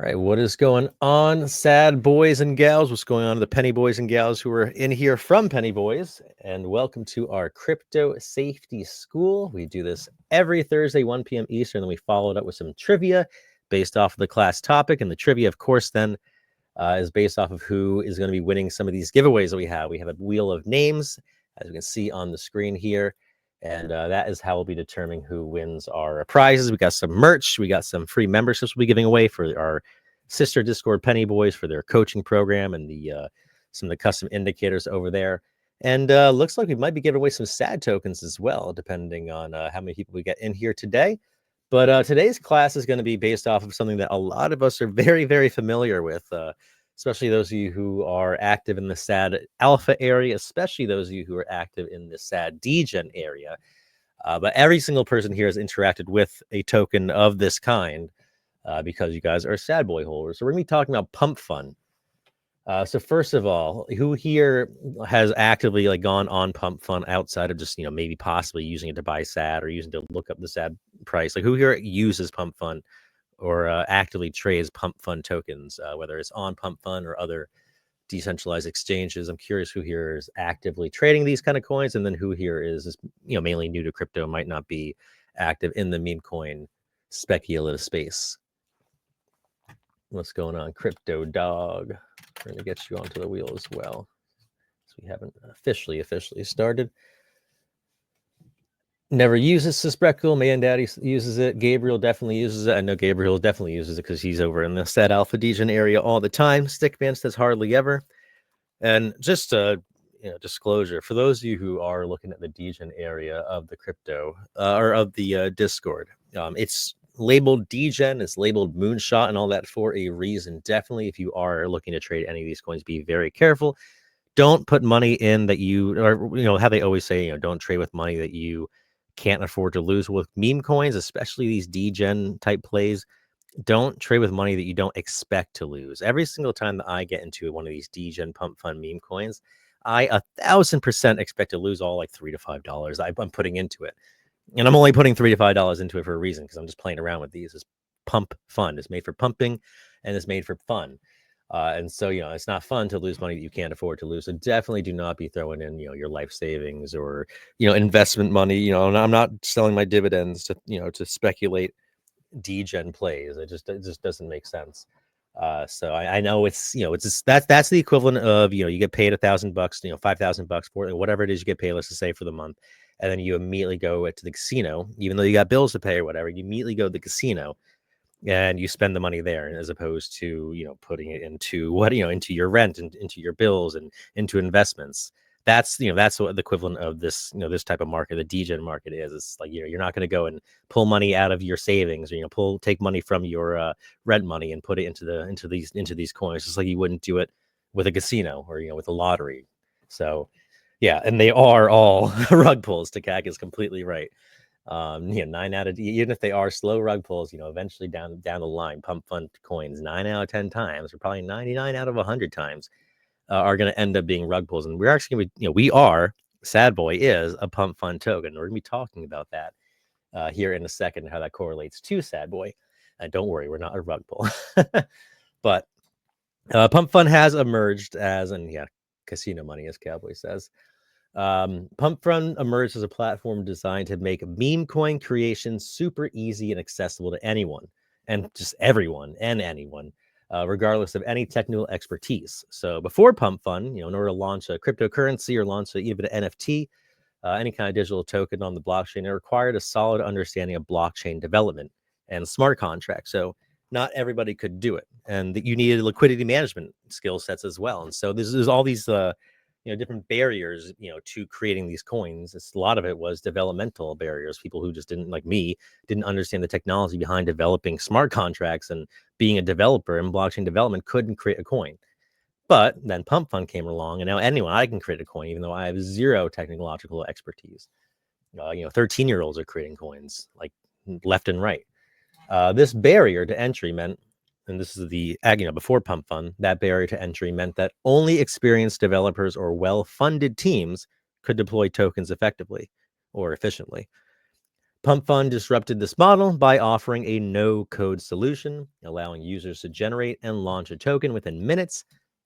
right, what is going on, sad boys and gals? What's going on to the penny boys and gals who are in here from Penny Boys? And welcome to our crypto safety school. We do this every Thursday, 1 p.m. Eastern, and we follow it up with some trivia based off of the class topic. And the trivia, of course, then is based off of who is going to be winning some of these giveaways that we have. We have a wheel of names, as you can see on the screen here. And that is how we'll be determining who wins our prizes. We got some merch. We got some free memberships we'll be giving away for our sister Discord Penny Boys for their coaching program and the some of the custom indicators over there. And looks like we might be giving away some sad tokens as well, depending on how many people we get in here today. But today's class is going to be based off of something that a lot of us are very, very familiar with, especially those of you who are active in the SAD alpha area, especially those of you who are active in the SAD degen area. But every single person here has interacted with a token of this kind because you guys are SAD boy holders. So we're going to be talking about Pumpfun. So first of all, who here has actively gone on Pumpfun outside of just maybe possibly using it to buy SAD or using it to look up the SAD price? Like, who here uses Pumpfun or actively trades Pumpfun tokens, whether it's on Pumpfun or other decentralized exchanges? I'm curious who here is actively trading these kind of coins, and then who here is mainly new to crypto, might not be active in the meme coin speculative space. What's going on, Crypto Dog? We're going to get you onto the wheel as well. So we haven't officially started. Never uses Sispreckle. Man Daddy uses it. Gabriel definitely uses it. I know Gabriel definitely uses it because he's over in the SAD Alpha Degen area all the time. Stickman says hardly ever. And just disclosure, for those of you who are looking at the Degen area of the crypto or of the Discord, it's labeled Degen, it's labeled Moonshot and all that for a reason. Definitely, if you are looking to trade any of these coins, be very careful. Don't put money in that or how they always say, don't trade with money that you can't afford to lose. With meme coins, especially these Degen type plays, don't trade with money that you don't expect to lose. Every single time that I get into one of these Degen Pumpfun meme coins, I 1,000% expect to lose all like $3 to $5 I'm putting into it. And I'm only putting $3 to $5 into it for a reason, because I'm just playing around with these. It's Pumpfun. It's made for pumping and it's made for fun. And so, it's not fun to lose money that you can't afford to lose. So definitely do not be throwing in, your life savings or, investment money. I'm not selling my dividends to speculate degen plays. It just doesn't make sense. So I know it's it's just, that's the equivalent of you get paid $1,000, $5,000 for it, whatever it is you get paid, let's just say, for the month, and then you immediately go to the casino, even though you got bills to pay or whatever. You immediately go to the casino and you spend the money there, as opposed to putting it into into your rent and into your bills and into investments. That's that's what the equivalent of this this type of market, the degen market, is. It's like you're not going to go and pull money out of your savings, or take money from your rent money and put it into these coins, just like you wouldn't do it with a casino or with a lottery. So yeah, and they are all rug pulls. Takak is completely right. 9 out of, even if they are slow rug pulls, eventually down the line, Pumpfun coins 9 out of 10 times, or probably 99 out of 100 times, are going to end up being rug pulls. And we're actually going to be, we are, Sad Boy is a Pumpfun token. We're going to be talking about that here in a second, how that correlates to Sad Boy. And don't worry, we're not a rug pull. But Pumpfun has emerged as, and yeah, casino money, as Cowboy says. Pumpfun emerged as a platform designed to make meme coin creation super easy and accessible to anyone, and just everyone and anyone, regardless of any technical expertise. So before Pumpfun, in order to launch a cryptocurrency or launch even an NFT, any kind of digital token on the blockchain, it required a solid understanding of blockchain development and smart contracts. So not everybody could do it, and that you needed liquidity management skill sets as well. And so there's all these different barriers to creating these coins. A lot of it was developmental barriers. People who just didn't, like me, didn't understand the technology behind developing smart contracts, and being a developer in blockchain development couldn't create a coin. But then Pumpfun came along, and now I can create a coin, even though I have zero technological expertise. 13-year-olds are creating coins like left and right. This barrier to entry meant, and this is the before Pumpfun, that barrier to entry meant that only experienced developers or well-funded teams could deploy tokens effectively or efficiently. Pumpfun disrupted this model by offering a no-code solution, allowing users to generate and launch a token within minutes,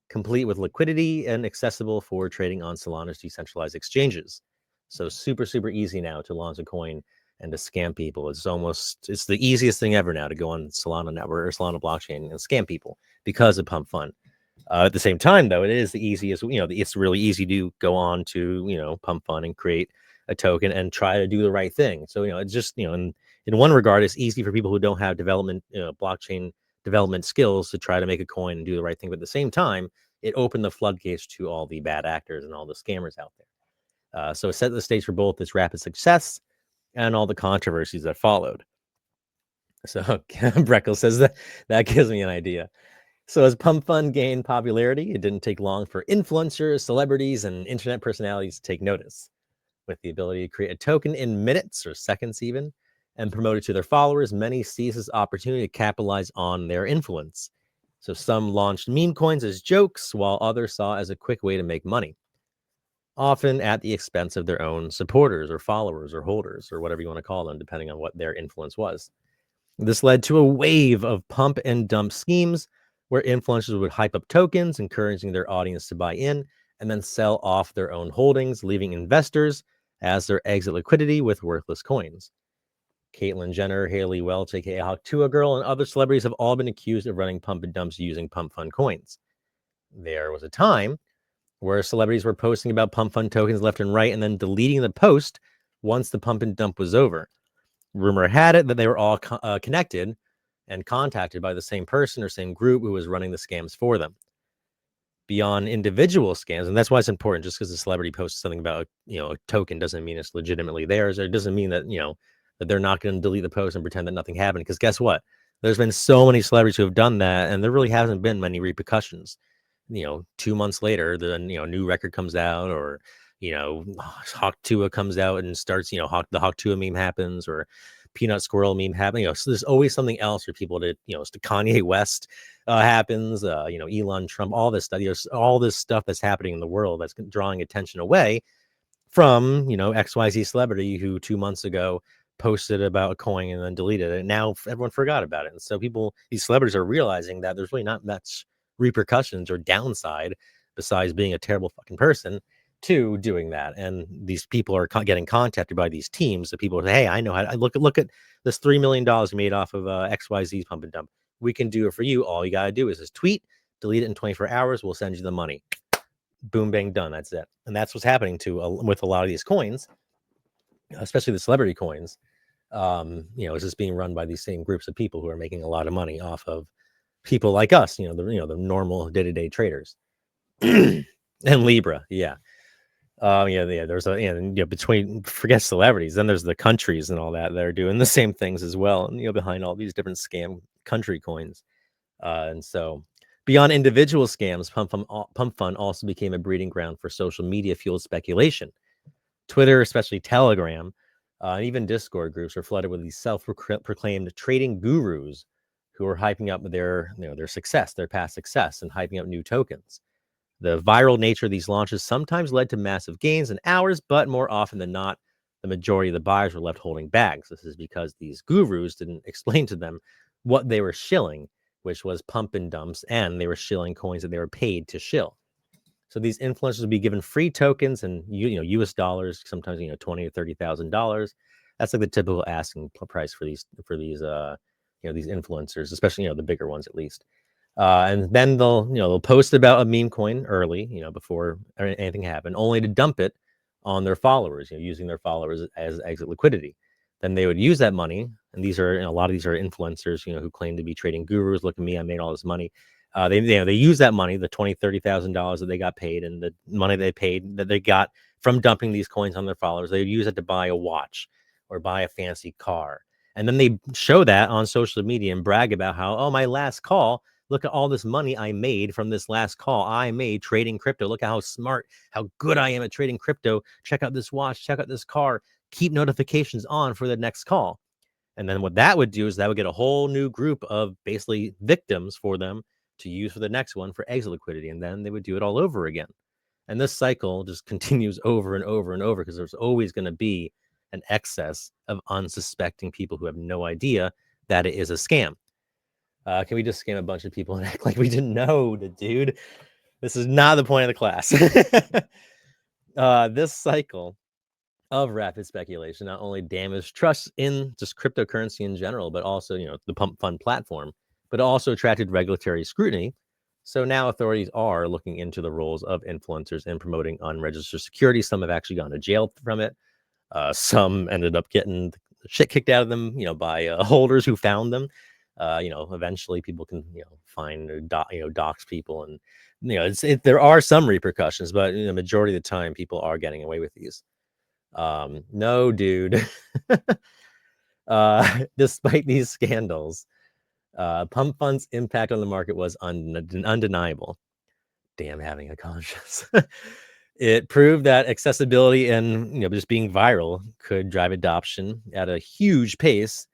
complete with liquidity and accessible for trading on Solana's decentralized exchanges. So super, super easy now to launch a coin and to scam people. It's the easiest thing ever now to go on Solana network or Solana blockchain and scam people because of Pumpfun. At the same time, though, it is the easiest, it's really easy to go on to, Pumpfun and create a token and try to do the right thing. So, it's just, in one regard, it's easy for people who don't have blockchain development skills to try to make a coin and do the right thing. But at the same time, it opened the floodgates to all the bad actors and all the scammers out there. So it set the stage for both its rapid success and all the controversies that followed. So Breckle says that gives me an idea. So as Pumpfun gained popularity, it didn't take long for influencers, celebrities, and internet personalities to take notice. With the ability to create a token in minutes or seconds even, and promote it to their followers, many seized this opportunity to capitalize on their influence. So some launched meme coins as jokes, while others saw it as a quick way to make money, often at the expense of their own supporters or followers or holders or whatever you want to call them, depending on what their influence was. This led to a wave of pump and dump schemes where influencers would hype up tokens, encouraging their audience to buy in, and then sell off their own holdings, leaving investors as their exit liquidity with worthless coins. Caitlyn Jenner, Haley Welch, aka Hawk2a Girl, and other celebrities have all been accused of running pump and dumps using Pumpfun coins. There was a time where celebrities were posting about Pumpfun tokens left and right and then deleting the post once the pump and dump was over. Rumor had it that they were all connected and contacted by the same person or same group who was running the scams for them. Beyond individual scams, and that's why it's important. Just because a celebrity posts something about a token doesn't mean it's legitimately theirs, or it doesn't mean that that they're not going to delete the post and pretend that nothing happened. Because guess what? There's been so many celebrities who have done that, and there really hasn't been many repercussions. 2 months later, the new record comes out, or Hawk2a comes out and starts, the Hawk2a meme happens, or Peanut Squirrel meme happens. So there's always something else for people to, Kanye West happens, Elon Trump, all this stuff, all this stuff that's happening in the world that's drawing attention away from, XYZ celebrity who 2 months ago posted about a coin and then deleted it. And now everyone forgot about it. And so these celebrities are realizing that there's really not much repercussions or downside besides being a terrible fucking person to doing that. And these people are getting contacted by these teams. The people say, hey, I know how to look at this $3 million made off of XYZ's pump and dump. We can do it for you. All you got to do is just tweet, delete it in 24 hours. We'll send you the money. Boom, bang, done. That's it. And that's what's happening with a lot of these coins, especially the celebrity coins. It's just being run by these same groups of people who are making a lot of money off of people like us, the normal day-to-day traders. And Libra, yeah. There's between, forget celebrities, then there's the countries and all that are doing the same things as well, and behind all these different scam country coins. And so beyond individual scams, Pumpfun also became a breeding ground for social media fueled speculation. Twitter, especially Telegram, and even Discord groups are flooded with these self-proclaimed trading gurus who are hyping up their success, their past success, and hyping up new tokens. The viral nature of these launches sometimes led to massive gains in hours, but more often than not, the majority of the buyers were left holding bags. This is because these gurus didn't explain to them what they were shilling, which was pump and dumps, and they were shilling coins that they were paid to shill. So these influencers would be given free tokens and US dollars, sometimes $20,000 or $30,000. That's like the typical asking price for these these influencers, especially the bigger ones at least. And then they'll post about a meme coin early, before anything happened, only to dump it on their followers, using their followers as exit liquidity. Then they would use that money, and these are a lot of these are influencers, who claim to be trading gurus. Look at me, I made all this money. They use that money, the $20,000-$30,000 that they got paid, and the money they paid that they got from dumping these coins on their followers. They would use it to buy a watch or buy a fancy car, and then they show that on social media and brag about how, oh, my last call. Look at all this money I made from this last call I made trading crypto. Look at how smart, how good I am at trading crypto. Check out this watch, check out this car. Keep notifications on for the next call. And then what that would do is that would get a whole new group of basically victims for them to use for the next one for exit liquidity. And then they would do it all over again. And this cycle just continues over and over and over because there's always going to be an excess of unsuspecting people who have no idea that it is a scam. Can we just scam a bunch of people and act like we didn't know, dude? This is not the point of the class. This cycle of rapid speculation not only damaged trust in just cryptocurrency in general, but also, the Pumpfun platform, but also attracted regulatory scrutiny. So now authorities are looking into the roles of influencers in promoting unregistered securities. Some have actually gone to jail from it. Some ended up getting shit kicked out of them, by holders who found them. Eventually people can, find or dox people, and there are some repercussions, but the majority of the time people are getting away with these. No, dude. Despite these scandals, Pumpfun's impact on the market was undeniable. Damn, having a conscience. It proved that accessibility and just being viral could drive adoption at a huge pace,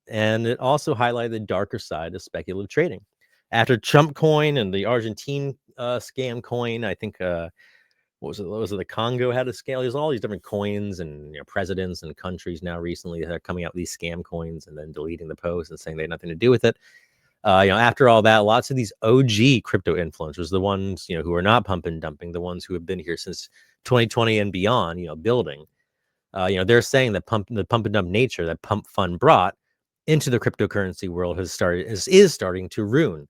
and it also highlighted the darker side of speculative trading. After Trump coin and the Argentine scam coin, I think what was it? The Congo had a scale. There's all these different coins and presidents and countries now recently that are coming out with these scam coins and then deleting the post and saying they had nothing to do with it. After all that, lots of these OG crypto influencers, the ones who are not pump and dumping, the ones who have been here since 2020 and beyond, building. They're saying that the pump and dump nature that Pumpfun brought into the cryptocurrency world is starting to ruin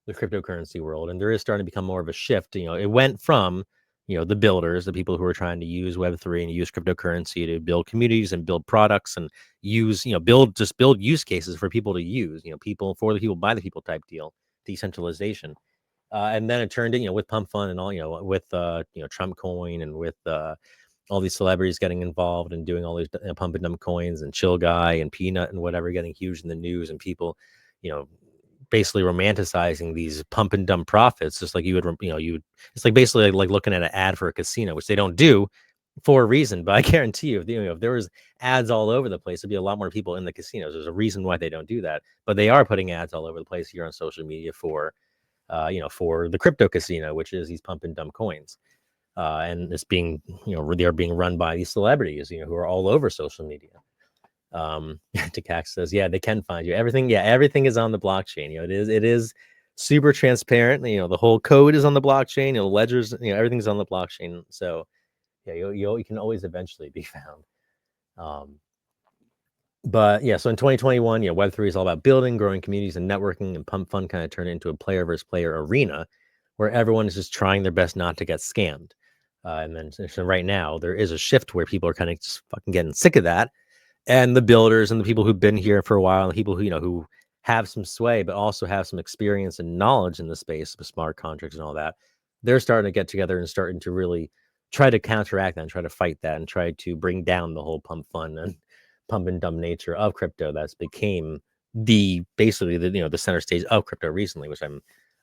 the cryptocurrency world, and there is starting to become more of a shift. It went from the builders, the people who are trying to use Web3 and use cryptocurrency to build communities and build products and use build use cases for people to use, people for the people by the people type deal, decentralization. And then it turned in, with Pumpfun and all, with Trump coin and with all these celebrities getting involved and doing all these pump and dump coins, and Chill Guy and Peanut and whatever getting huge in the news, and people basically romanticizing these pump and dump profits, just like you would, it's like basically like looking at an ad for a casino, which they don't do for a reason. But I guarantee you, if there was ads all over the place, there'd be a lot more people in the casinos. There's a reason why they don't do that, but they are putting ads all over the place here on social media for, for the crypto casino, which is these pump and dump coins. And it's being, they're being run by these celebrities, who are all over social media. Takax says, yeah, they can find you. Everything is on the blockchain. It is super transparent. The whole code is on the blockchain. Ledgers, everything's on the blockchain. So yeah, you can always eventually be found. But yeah, so in 2021, Web3 is all about building, growing communities, and networking. And Pumpfun kind of turned into a player versus player arena where everyone is just trying their best not to get scammed. And then so right now there is a shift where people are kind of just fucking getting sick of that. And the builders and the people who've been here for a while, and the people who who have some sway, but also have some experience and knowledge in the space with smart contracts and all that, they're starting to get together and starting to really try to counteract that and try to fight that and try to bring down the whole Pumpfun and pump and dump nature of crypto that's became basically the center stage of crypto recently, which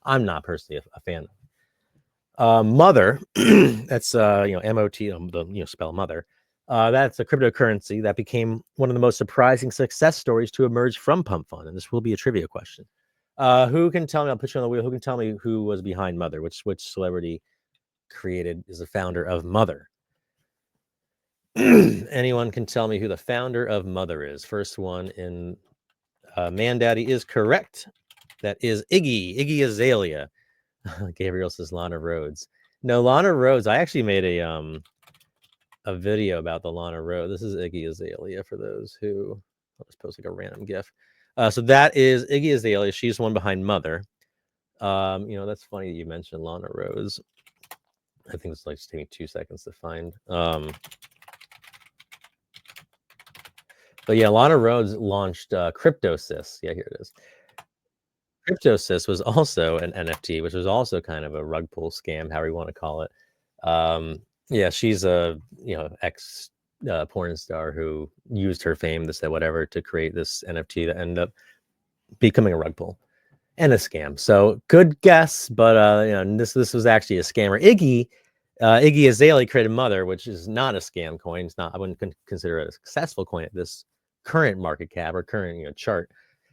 I'm not personally a fan of. Mother, that's MOT, spell mother. That's a cryptocurrency that became one of the most surprising success stories to emerge from Pumpfun, and this will be a trivia question. Who can tell me? I'll put you on the wheel. Who can tell me who was behind Mother? Which celebrity is the founder of Mother? Anyone can tell me who the founder of Mother is? First one in Mandaddy is correct. That is Iggy Azalea. Gabriel says Lana Rhodes. No, Lana Rhodes. I actually made a video about the Lana Rhodes. This is Iggy Azalea for those who, I'll just post like a random GIF. So that is Iggy Azalea. She's the one behind Mother. That's funny that you mentioned Lana Rhodes. I think it's like just taking 2 seconds to find. But yeah, Lana Rhodes launched CryptoSys. Yeah, here it is. CryptoSys was also an NFT, which was also kind of a rug pull scam, however you want to call it. Yeah, she's a ex porn star who used her fame, this that whatever, to create this NFT that ended up becoming a rug pull and a scam. So good guess, but this was actually a scammer. Iggy Azalea created Mother, which is not a scam coin. It's not. I wouldn't consider it a successful coin at this current market cap or current chart.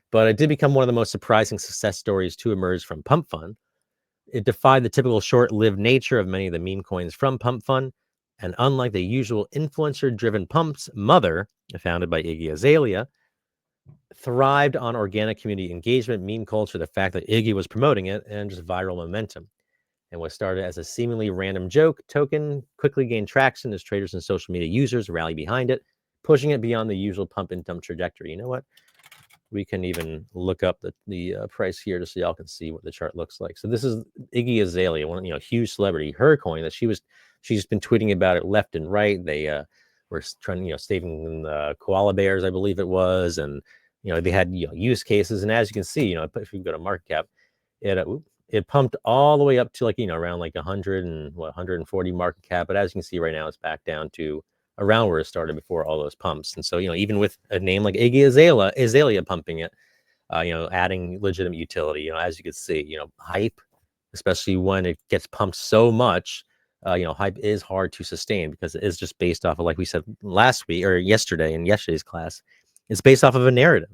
But it did become one of the most surprising success stories to emerge from Pumpfun. It defied the typical short-lived nature of many of the meme coins from Pumpfun. And unlike the usual influencer-driven pumps, Mother, founded by Iggy Azalea, thrived on organic community engagement, meme culture, the fact that Iggy was promoting it, and just viral momentum. And what started as a seemingly random joke token quickly gained traction as traders and social media users rally behind it, pushing it beyond the usual pump and dump trajectory. You know what? We can even look up the price here just so y'all can see what the chart looks like. So this is Iggy Azalea, one huge celebrity, her coin that she's been tweeting about it left and right. They were trying, saving the koala bears, I believe it was, and they had use cases. And as you can see, if you go to market cap, it pumped all the way up to around 100 and 140 market cap. But as you can see right now, it's back down to around where it started before all those pumps. And so, even with a name like Iggy Azalea pumping it, adding legitimate utility, as you can see, hype, especially when it gets pumped so much, hype is hard to sustain because it is just based off of, like we said last week or yesterday in yesterday's class, it's based off of a narrative.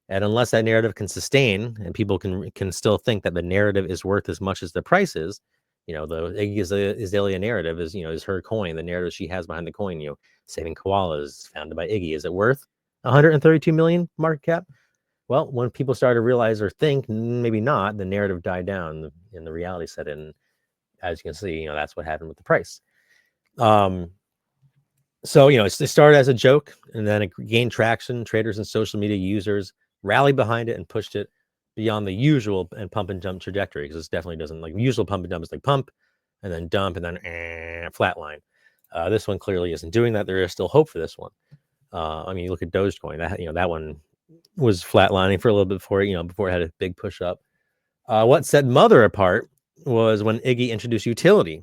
And unless that narrative can sustain and people can still think that the narrative is worth as much as the price is, the Iggy Azalea narrative is her coin, the narrative she has behind the coin, saving koalas, founded by Iggy. Is it worth 132 million market cap? Well, when people started to realize or think maybe not, the narrative died down and the reality set in. As you can see, that's what happened with the price. So, it started as a joke and then it gained traction. Traders and social media users rallied behind it and pushed it beyond the usual and pump and dump trajectory, because this definitely doesn't, like usual pump and dump is like pump and then dump and then flatline. This one clearly isn't doing that. There is still hope for this one. You look at Dogecoin, that one was flatlining for a little bit before it had a big push up. What set Mother apart was when Iggy introduced utility.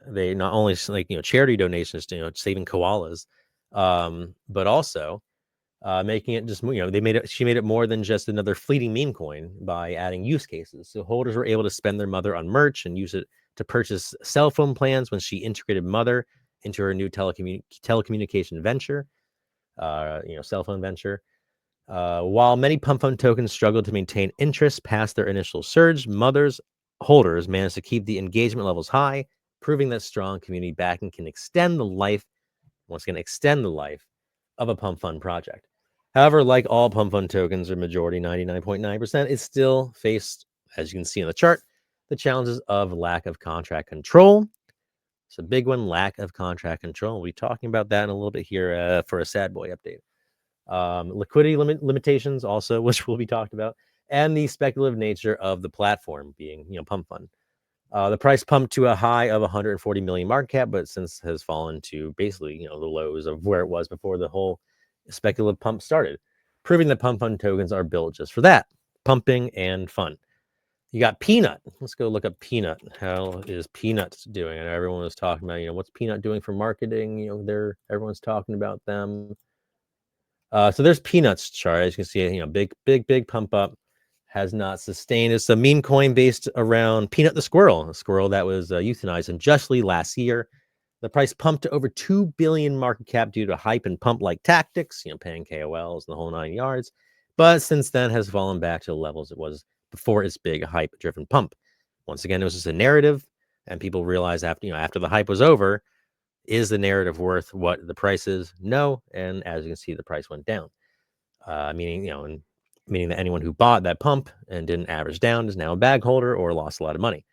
They not only charity donations to saving koalas, but also making it just she made it more than just another fleeting meme coin by adding use cases. So holders were able to spend their Mother on merch and use it to purchase cell phone plans when she integrated Mother into her new telecommunication venture, cell phone venture. While many Pumpfun tokens struggled to maintain interest past their initial surge, Mother's holders managed to keep the engagement levels high, proving that strong community backing can extend the life of a Pumpfun project. However, like all Pumpfun tokens, or majority 99.9%, it still faced, as you can see in the chart, the challenges of lack of contract control. It's a big one, lack of contract control. We'll be talking about that in a little bit here for a sad boy update. Liquidity limitations also, which will be talked about, and the speculative nature of the platform being, Pumpfun. The price pumped to a high of 140 million market cap, but since has fallen to basically, the lows of where it was before the whole speculative pump started, proving that Pumpfun tokens are built just for that, pumping and fun. You got Peanut. Let's go look up Peanut. How is Peanut doing? And everyone was talking about, what's Peanut doing for marketing? Everyone's talking about them. So there's Peanut's chart. As you can see, big pump up, has not sustained. It's a meme coin based around Peanut the squirrel, a squirrel that was euthanized unjustly last year. The price pumped to over 2 billion market cap due to hype and pump-like tactics, paying KOLs and the whole 9 yards. But since then has fallen back to the levels it was before its big hype-driven pump. Once again, it was just a narrative, and people realized after the hype was over, is the narrative worth what the price is? No. And as you can see, the price went down, meaning that anyone who bought that pump and didn't average down is now a bag holder or lost a lot of money.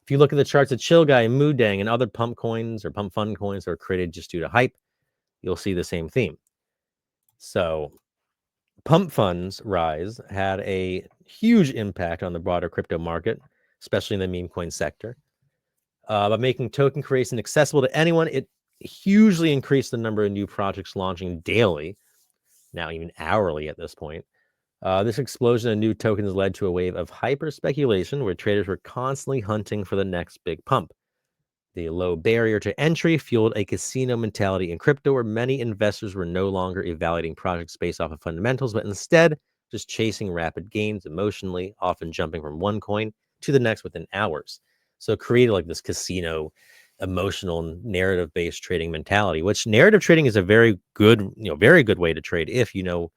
If you look at the charts of Chill Guy, Moodang, and other pump coins or pump fund coins that are created just due to hype, you'll see the same theme. So Pumpfun's rise had a huge impact on the broader crypto market, especially in the meme coin sector. By making token creation accessible to anyone, it hugely increased the number of new projects launching daily, now even hourly at this point. This explosion of new tokens led to a wave of hyper speculation where traders were constantly hunting for the next big pump. The low barrier to entry fueled a casino mentality in crypto where many investors were no longer evaluating projects based off of fundamentals, but instead just chasing rapid gains emotionally, often jumping from one coin to the next within hours. So it created like this casino emotional narrative-based trading mentality, which narrative trading is a very good way to trade if you know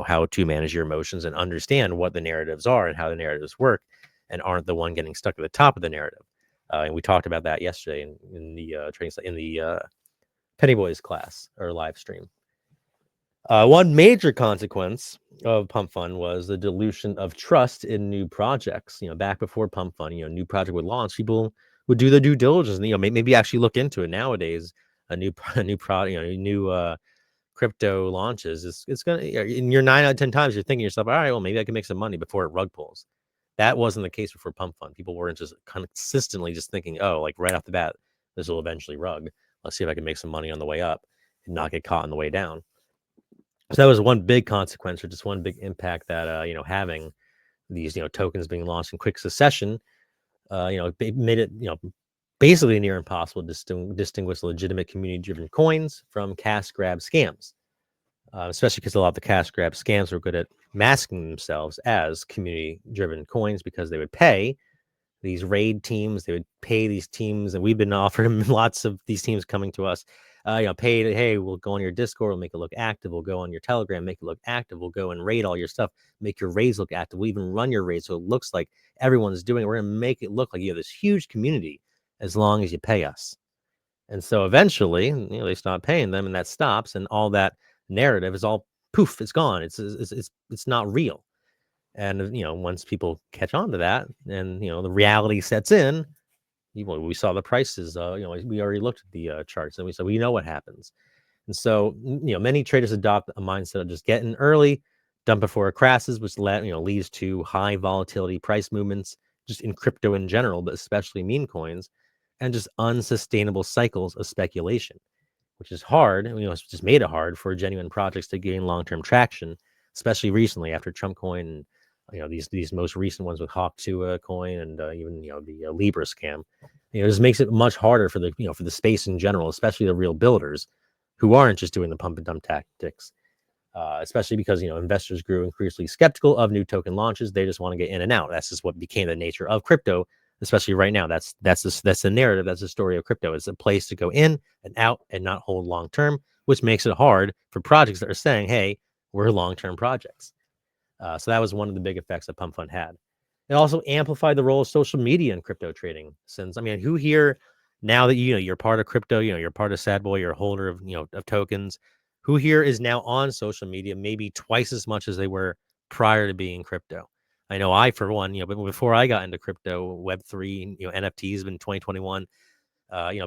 how to manage your emotions and understand what the narratives are and how the narratives work and aren't the one getting stuck at the top of the narrative. And we talked about that yesterday in the trading in the Pennyboy's class or live stream. One major consequence of Pumpfun was the dilution of trust in new projects. Back before Pumpfun, new project would launch, people would do the due diligence and maybe actually look into it. Nowadays, a new a new product, new crypto launches, it's gonna in your 9 out of 10 times you're thinking to yourself, all right, well maybe I can make some money before it rug pulls. That wasn't the case before Pumpfun. People weren't just consistently just thinking, oh, like right off the bat, this will eventually rug. Let's see if I can make some money on the way up and not get caught on the way down. So that was one big consequence, or just one big impact that having these tokens being launched in quick succession, it made it basically near impossible to distinguish legitimate community-driven coins from cash grab scams, especially because a lot of the cash grab scams were good at masking themselves as community-driven coins because they would pay these raid teams. They would pay these teams, and we've been offered lots of these teams coming to us. Paid. Hey, we'll go on your Discord, we'll make it look active. We'll go on your Telegram, make it look active. We'll go and raid all your stuff, make your raids look active. We'll even run your raids so it looks like everyone's doing it. We're gonna make it look like you have this huge community as long as you pay us. And so eventually, they stop paying them, and that stops, and all that narrative is all poof. It's gone. It's not real. And once people catch on to that, and the reality sets in, we saw the prices. We already looked at the charts, and we said we know what happens. And so many traders adopt a mindset of just getting early, dump before it crashes, which leads to high volatility price movements, just in crypto in general, but especially meme coins, and just unsustainable cycles of speculation, which is hard. It's just made it hard for genuine projects to gain long-term traction, especially recently after Trump Coin and these most recent ones with Hawk Tuah coin and even the Libra scam. It just makes it much harder for the space in general, especially the real builders who aren't just doing the pump and dump tactics. Especially because investors grew increasingly skeptical of new token launches. They just want to get in and out. That's just what became the nature of crypto, especially right now. That's the narrative. That's the story of crypto. It's a place to go in and out and not hold long term, which makes it hard for projects that are saying, "Hey, we're long term projects." So that was one of the big effects that Pumpfun had. It also amplified the role of social media in crypto trading. Since who here now that you're part of crypto, you're part of Sad Boy, you're a holder of of tokens. Who here is now on social media maybe twice as much as they were prior to being crypto? I know I, for one, but before I got into crypto, Web3, NFTs in 2021,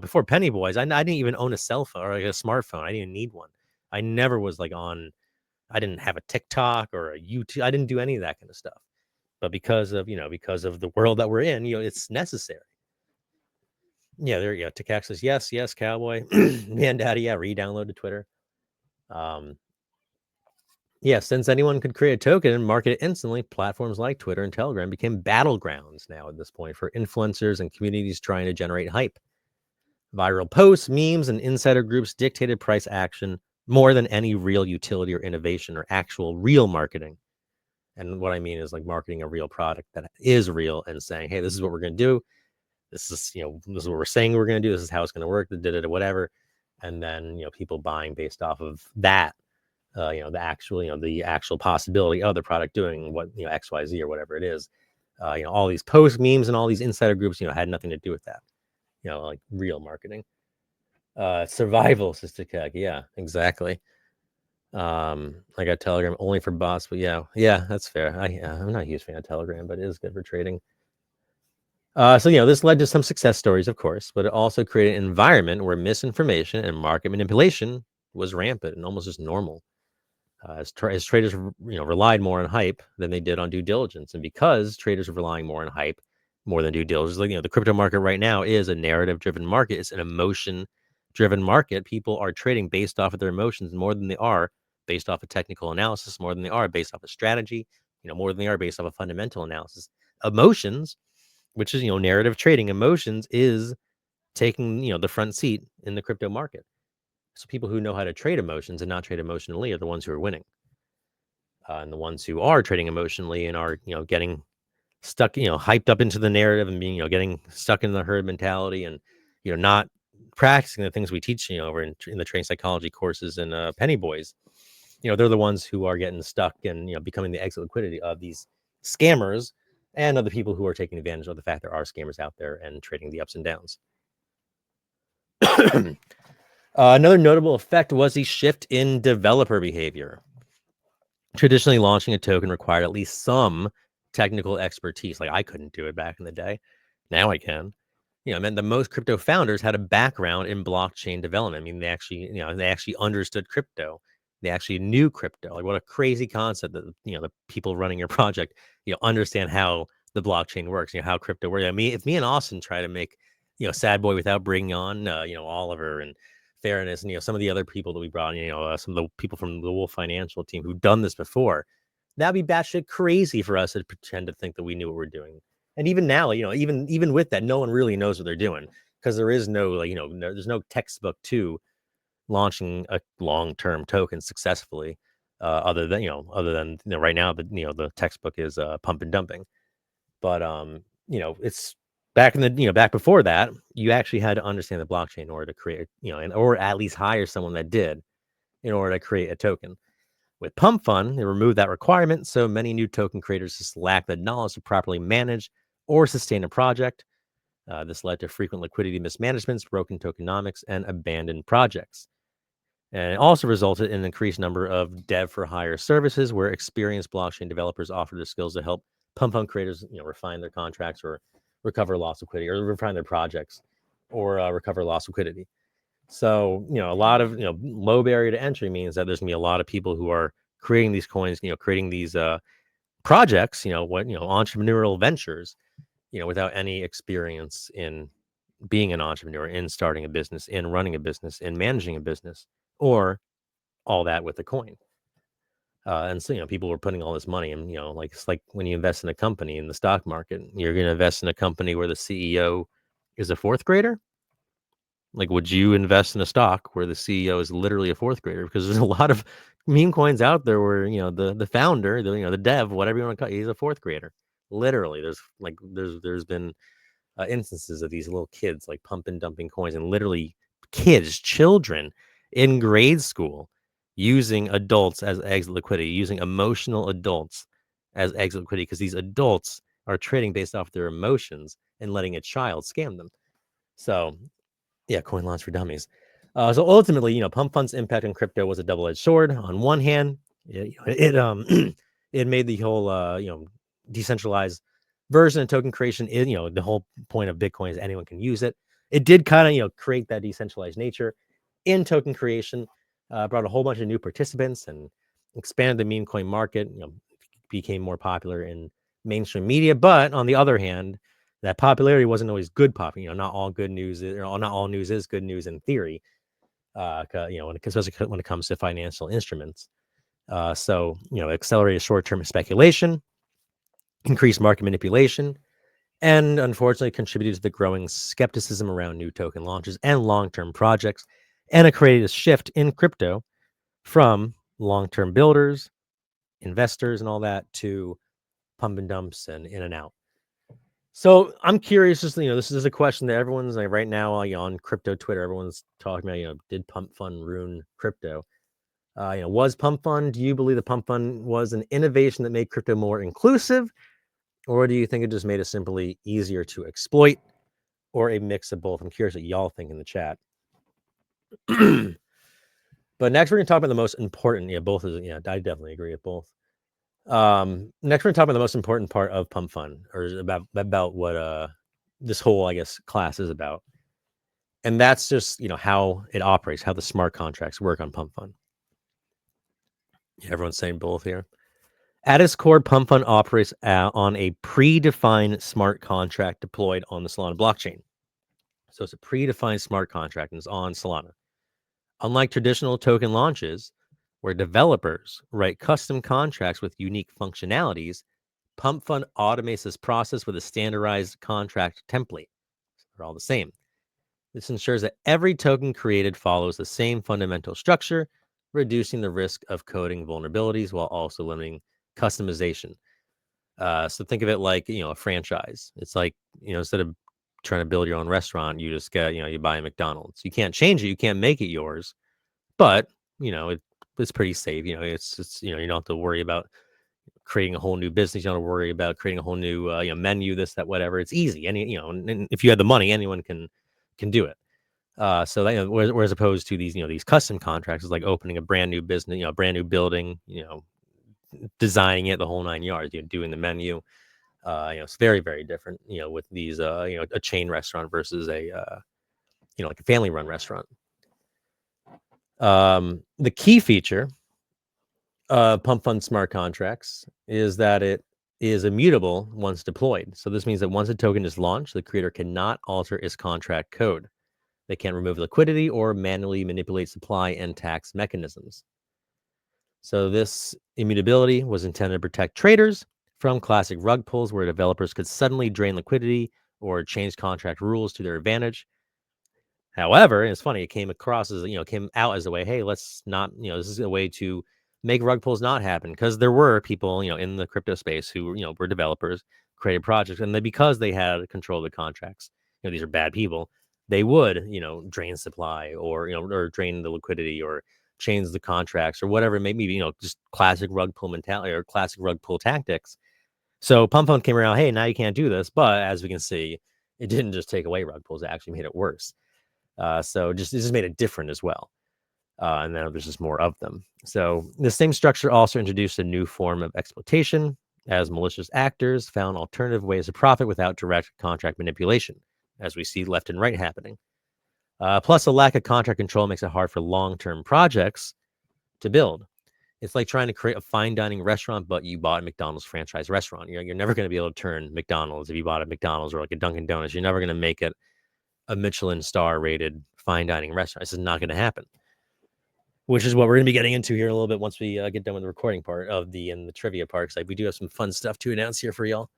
before Penny Boys, I didn't even own a cell phone or like a smartphone. I didn't even need one. I never was on. I didn't have a TikTok or a YouTube. I didn't do any of that kind of stuff. But because of the world that we're in, it's necessary. Yeah, there you go. Tikak says yes, cowboy. Man, daddy, yeah, re-download to Twitter. Yeah, since anyone could create a token and market it instantly, platforms like Twitter and Telegram became battlegrounds now at this point for influencers and communities trying to generate hype. Viral posts, memes, and insider groups dictated price action more than any real utility or innovation or actual real marketing. And what I mean is marketing a real product that is real and saying, hey, this is what we're going to do. This is, this is what we're saying we're going to do. This is how it's going to work. Whatever. And then, people buying based off of that, the actual possibility of the product doing what, X, Y, Z or whatever it is. All these posts, memes, and all these insider groups, had nothing to do with that, like real marketing. Survival, Sister Keg. Yeah, exactly. I got Telegram only for bots, but yeah, that's fair. I'm not a huge fan of Telegram, but it is good for trading. So this led to some success stories, of course, but it also created an environment where misinformation and market manipulation was rampant and almost just normal. As traders, relied more on hype than they did on due diligence, and because traders are relying more on hype more than due diligence, the crypto market right now is a narrative-driven market. It's an emotion-driven market. People are trading based off of their emotions more than they are based off of technical analysis, more than they are based off of strategy, more than they are based off of fundamental analysis. Emotions, which is narrative trading, emotions is taking the front seat in the crypto market. So people who know how to trade emotions and not trade emotionally are the ones who are winning. And the ones who are trading emotionally and are, getting stuck, hyped up into the narrative and being, getting stuck in the herd mentality and, not practicing the things we teach, over in the trading psychology courses and Penny Boys, they're the ones who are getting stuck and, becoming the exit liquidity of these scammers and other people who are taking advantage of the fact there are scammers out there and trading the ups and downs. Another notable effect was the shift in developer behavior. Traditionally, launching a token required at least some technical expertise. Like I couldn't do it back in the day. Now I can. It meant that most crypto founders had a background in blockchain development. I mean, they actually understood crypto. They actually knew crypto. Like, what a crazy concept that the people running your project, understand how the blockchain works. How crypto works. I mean, if me and Austin try to make, Sad Boy without bringing on, Oliver and Fairness and some of the other people that we brought, some of the people from the Wolf Financial team who've done this before, that'd be batshit crazy for us to pretend to think that we knew what we're doing. And even now, even with that, no one really knows what they're doing because there is no there's no textbook to launching a long-term token successfully, other than right now the textbook is pump and dumping. But it's back in the back before that, you actually had to understand the blockchain in order to create or at least hire someone that did in order to create a token. With Pumpfun, they removed that requirement, so many new token creators just lack the knowledge to properly manage or sustain a project. This led to frequent liquidity mismanagements, broken tokenomics, and abandoned projects. And it also resulted in an increased number of dev for hire services where experienced blockchain developers offer their skills to help Pumpfun creators, refine their contracts or recover lost liquidity, or refine their projects or recover lost liquidity. So, a lot of, low barrier to entry means that there's gonna be a lot of people who are creating these coins, creating these projects, entrepreneurial ventures, without any experience in being an entrepreneur, in starting a business, in running a business, in managing a business, or all that with a coin. And so, people were putting all this money and, like, it's like when you invest in a company in the stock market, you're going to invest in a company where the CEO is a fourth grader. Like, would you invest in a stock where the CEO is literally a fourth grader? Because there's a lot of meme coins out there where, the founder, the dev, whatever you want to call it, he's a fourth grader. Literally, there's been instances of these little kids like pump and dumping coins, and literally children in grade school using adults as exit liquidity, using emotional adults as exit liquidity, because these adults are trading based off their emotions and letting a child scam them. So yeah, coin launch for dummies. So ultimately, Pumpfun's impact on crypto was a double-edged sword. On one hand, it made the whole decentralized version of token creation. The whole point of Bitcoin is anyone can use it. It did kind of create that decentralized nature in token creation. Brought a whole bunch of new participants and expanded the meme coin market. Became more popular in mainstream media. But on the other hand, that popularity wasn't always good pop. Not all good news is, or not all news is good news in theory. Especially when it comes to financial instruments. So accelerated short-term speculation, increased market manipulation, and unfortunately contributed to the growing skepticism around new token launches and long-term projects, and it created a shift in crypto from long-term builders, investors, and all that to pump and dumps and in and out. So I'm curious, just this is a question that everyone's like right now on crypto Twitter. Everyone's talking about, did Pumpfun ruin crypto? Was Pumpfun? Do you believe that Pumpfun was an innovation that made crypto more inclusive, or do you think it just made it simply easier to exploit, or a mix of both? I'm curious what y'all think in the chat. But next we're gonna talk about the most important. Yeah, both is I definitely agree with both. Next we're gonna talk about the most important part of Pumpfun, or about what this whole, I guess, class is about. And that's just, how it operates, how the smart contracts work on Pumpfun. Yeah, everyone's saying both here. At its core, Pumpfun operates on a predefined smart contract deployed on the Solana blockchain. So it's a predefined smart contract and it's on Solana. Unlike traditional token launches, where developers write custom contracts with unique functionalities, Pumpfun automates this process with a standardized contract template. They're all the same. This ensures that every token created follows the same fundamental structure, reducing the risk of coding vulnerabilities while also limiting customization. So think of it like, a franchise. It's like, instead of trying to build your own restaurant, you just get, you buy a McDonald's. You can't change it. You can't make it yours, but, it's pretty safe. It's you don't have to worry about creating a whole new business. You don't have to worry about creating a whole new, menu, this, that, whatever. It's easy. And if you have the money, anyone can do it. So that, whereas opposed to these, these custom contracts is like opening a brand new business, brand new building, designing it the whole nine yards, doing the menu. It's very, very different, with these, a chain restaurant versus a, like a family run restaurant. The key feature of Pumpfun smart contracts is that it is immutable once deployed. So this means that once a token is launched, the creator cannot alter its contract code. They can't remove liquidity or manually manipulate supply and tax mechanisms. So this immutability was intended to protect traders from classic rug pulls where developers could suddenly drain liquidity or change contract rules to their advantage. However, and it's funny, it came across as, came out as a way, hey, let's not, this is a way to make rug pulls not happen, because there were people, in the crypto space who, were developers, created projects, and because they had control of the contracts, these are bad people, they would, drain supply or, or drain the liquidity or change the contracts or whatever it may be, just classic rug pull mentality or classic rug pull tactics. So Pumpfun came around, hey, now you can't do this. But as we can see, it didn't just take away rug pulls, it actually made it worse. So it just made it different as well. And now there's just more of them. So the same structure also introduced a new form of exploitation, as malicious actors found alternative ways to profit without direct contract manipulation, as we see left and right happening. Plus, a lack of contract control makes it hard for long-term projects to build. It's like trying to create a fine dining restaurant, but you bought a McDonald's franchise restaurant. You're never going to be able to turn McDonald's if you bought a McDonald's or like a Dunkin' Donuts. You're never going to make it a Michelin star rated fine dining restaurant. This is not going to happen, which is what we're going to be getting into here a little bit once we get done with the recording part of the trivia part. Like, we do have some fun stuff to announce here for y'all.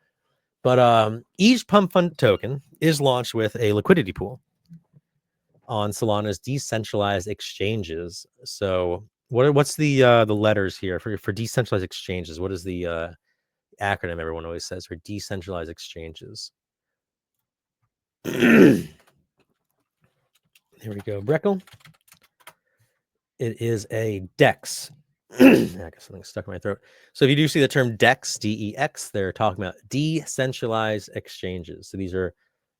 But each Pumpfun token is launched with a liquidity pool on Solana's decentralized exchanges. So what's the letters here for decentralized exchanges? What is the acronym everyone always says for decentralized exchanges? Here we go, Breckle. It is a DEX. I got something stuck in my throat. So if you do see the term DEX, DEX, they're talking about decentralized exchanges. So these are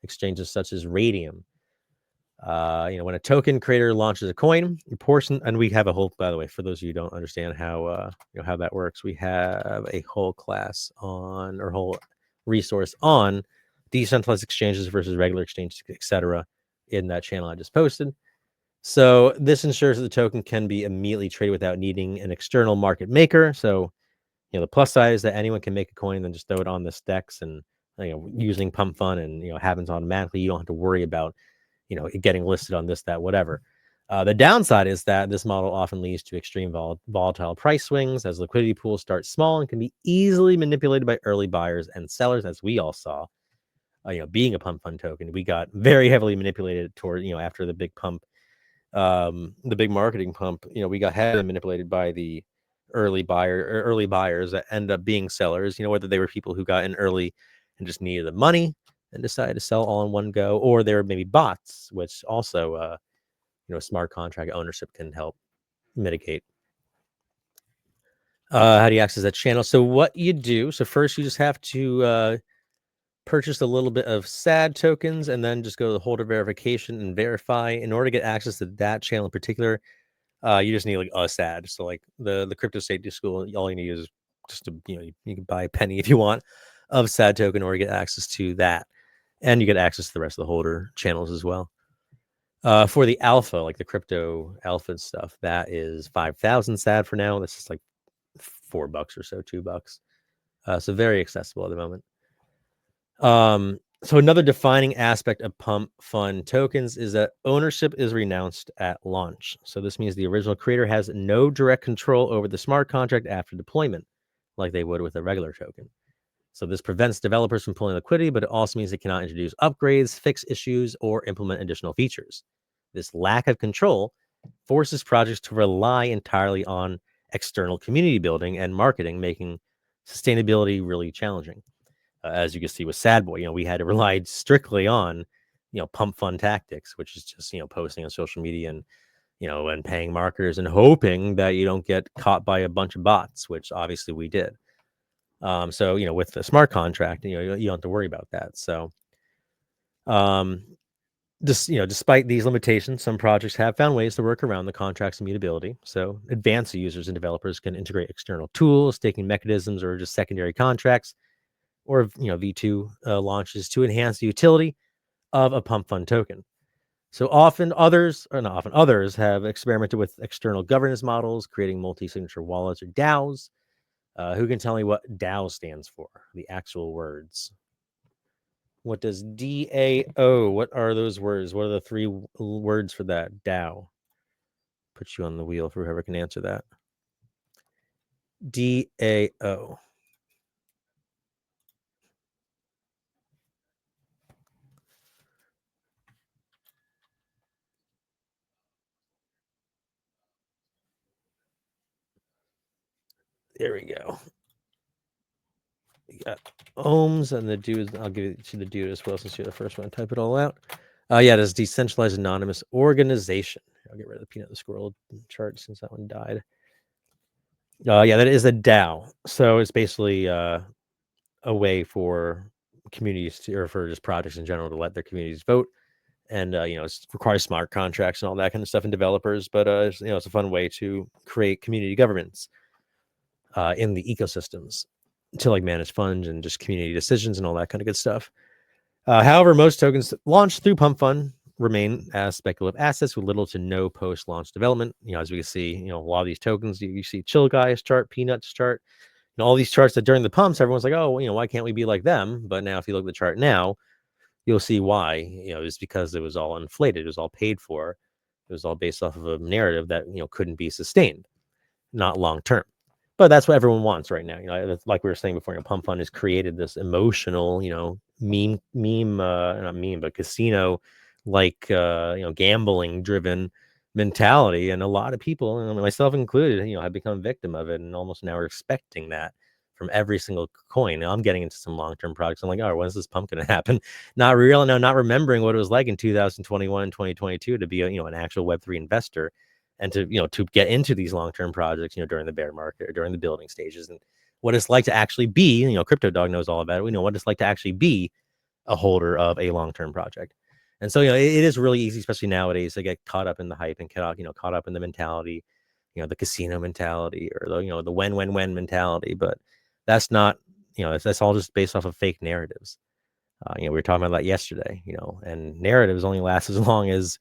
exchanges such as Radium. When a token creator launches a coin, a portion, and we have a whole, by the way, for those of you who don't understand how how that works, we have a whole class on, or whole resource on decentralized exchanges versus regular exchanges, etc., in that channel I just posted. So this ensures that the token can be immediately traded without needing an external market maker. So, the plus side is that anyone can make a coin and then just throw it on this DEX, and using Pumpfun, and happens automatically. You don't have to worry about it getting listed on this, that, whatever. The downside is that this model often leads to extreme volatile price swings, as liquidity pools start small and can be easily manipulated by early buyers and sellers, as we all saw. Being a Pumpfun token, we got very heavily manipulated toward after the big pump. The big marketing pump, we got heavily manipulated by the early buyers that end up being sellers, whether they were people who got in early and just needed the money and decided to sell all in one go, or they were maybe bots, which also, smart contract ownership can help mitigate. How do you access that channel? So what you do, so first you just have to purchase a little bit of SAD tokens, and then just go to the holder verification and verify. In order to get access to that channel in particular, you just need like a SAD. So like the crypto safety school, all you need is just to, you can buy a penny if you want of SAD token, or you get access to that, and you get access to the rest of the holder channels as well. For the alpha, like the crypto alpha stuff, that is 5,000 SAD for now. This is like $4 or so, $2. So very accessible at the moment. So another defining aspect of Pumpfun tokens is that ownership is renounced at launch. So this means the original creator has no direct control over the smart contract after deployment, like they would with a regular token. So this prevents developers from pulling liquidity, but it also means they cannot introduce upgrades, fix issues, or implement additional features. This lack of control forces projects to rely entirely on external community building and marketing, making sustainability really challenging. As you can see with Sad Boy, we had to rely strictly on, Pumpfun tactics, which is just, posting on social media and, and paying marketers and hoping that you don't get caught by a bunch of bots, which obviously we did. So, with the smart contract, you don't have to worry about that. So, Despite these limitations, some projects have found ways to work around the contract's immutability. So, advanced users and developers can integrate external tools, staking mechanisms, or just secondary contracts, or V2 launches to enhance the utility of a pump fund token. So often others, or not often, others have experimented with external governance models, creating multi-signature wallets or DAOs. Who can tell me what DAO stands for? The actual words. What does DAO? What are those words? What are the three words for that? DAO. Put you on the wheel for whoever can answer that. DAO. There we go. We got ohms and the dude. I'll give it to the dude as well since you're the first one to type it all out. Yeah, it is decentralized anonymous organization. I'll get rid of the peanut the squirrel chart since that one died. Yeah, that is a DAO. So it's basically a way for communities to, or for just projects in general, to let their communities vote. And it requires smart contracts and all that kind of stuff in developers. But it's a fun way to create community governments in the ecosystems to like manage funds and just community decisions and all that kind of good stuff. However, most tokens launched through Pumpfun remain as speculative assets with little to no post-launch development. As we can see, a lot of these tokens, you see Chill Guys chart, Peanuts chart, all these charts that during the pumps, everyone's like, oh, why can't we be like them? But now if you look at the chart now, you'll see why. It's because it was all inflated. It was all paid for. It was all based off of a narrative that, couldn't be sustained, not long term. But that's what everyone wants right now. Like we were saying before, Pump Fund has created this emotional, not meme, but casino like, gambling driven mentality. And a lot of people, and myself included, have become victim of it. And almost now we're expecting that from every single coin. Now I'm getting into some long-term products. I'm like, oh, when's this pump going to happen? Not remembering what it was like in 2021 and 2022 to be an actual Web3 investor and to get into these long-term projects, during the bear market or during the building stages, and what it's like to actually be, Crypto Dog knows all about it. We know what it's like to actually be a holder of a long-term project. And so, it is really easy, especially nowadays, to get caught up in the hype and caught up in the mentality, the casino mentality or the when mentality. But that's not, that's all just based off of fake narratives. We were talking about that yesterday, and narratives only last as long as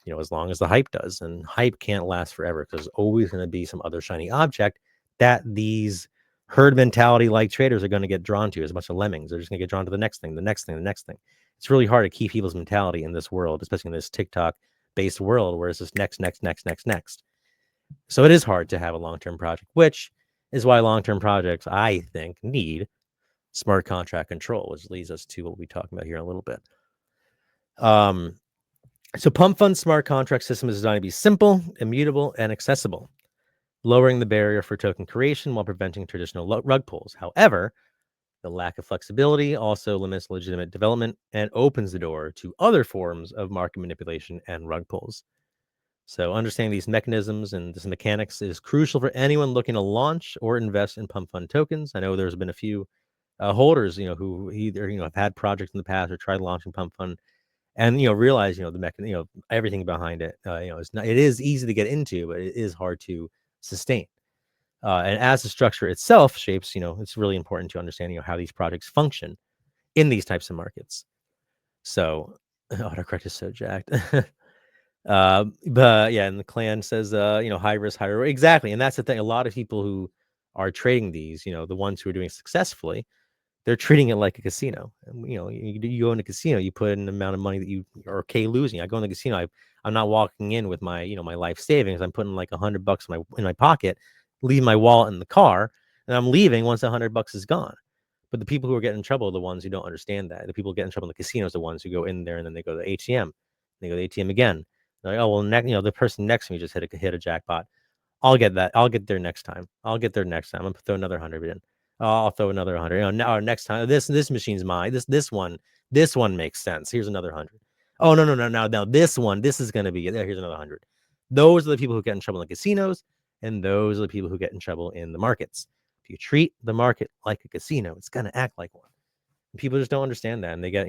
the hype does, and hype can't last forever because there's always going to be some other shiny object that these herd mentality like traders are going to get drawn to. As a bunch of lemmings, they're just going to get drawn to the next thing, the next thing, the next thing. It's really hard to keep people's mentality in this world, especially in this TikTok based world where it's just next. So it is hard to have a long-term project, which is why long-term projects, I think, need smart contract control, which leads us to what we'll be talking about here in a little bit. So Pumpfun smart contract system is designed to be simple, immutable, and accessible, lowering the barrier for token creation while preventing traditional rug pulls. However, the lack of flexibility also limits legitimate development and opens the door to other forms of market manipulation and rug pulls. So understanding these mechanisms and this mechanics is crucial for anyone looking to launch or invest in Pumpfun tokens. I know there's been a few holders, who either have had projects in the past or tried launching Pumpfun and realize the mechanism, everything behind it. It is easy to get into, but it is hard to sustain. And as the structure itself shapes, it's really important to understand how these projects function in these types of markets. So autocorrect is so jacked. But yeah, and the clan says high risk, high reward. Exactly. And that's the thing. A lot of people who are trading these, the ones who are doing successfully, they're treating it like a casino. And, you go in a casino, you put in the amount of money that you are okay losing. I go in the casino, I'm not walking in with my, my life savings. I'm putting like $100 in my pocket, leave my wallet in the car, and I'm leaving once $100 is gone. But the people who are getting in trouble are the ones who don't understand that. The people who get in trouble in the casinos are the ones who go in there and then they go to the ATM. They go to the ATM again. They're like, oh well, the person next to me just hit a jackpot. I'll get that. I'll get there next time. I'm gonna throw another 100 in. I'll throw another 100. Now next time this machine's mine. This one makes sense. Here's another 100. Oh no. Now this is gonna be there. Here's another 100. Those are the people who get in trouble in the casinos, and those are the people who get in trouble in the markets. If you treat the market like a casino, it's gonna act like one. People just don't understand that, and they get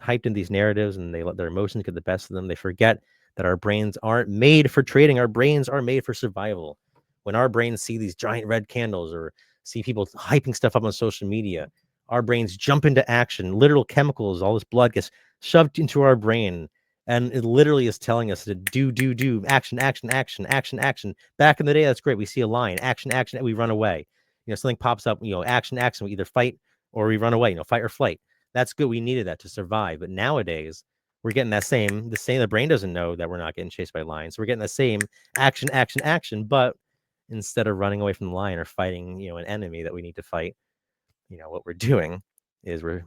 hyped in these narratives, and they let their emotions get the best of them. They forget that our brains aren't made for trading. Our brains are made for survival. When our brains see these giant red candles or see people hyping stuff up on social media, our brains jump into action. Literal chemicals, all this blood gets shoved into our brain, and it literally is telling us to do action, action, action, action, action. Back in the day, that's great. We see a lion, action, action, and we run away. Something pops up, action, action. We either fight or we run away, fight or flight. That's good. We needed that to survive. But nowadays, we're getting the brain doesn't know that we're not getting chased by lions. So we're getting the same action, action, action. But instead of running away from the lion or fighting, an enemy that we need to fight, what we're doing is we're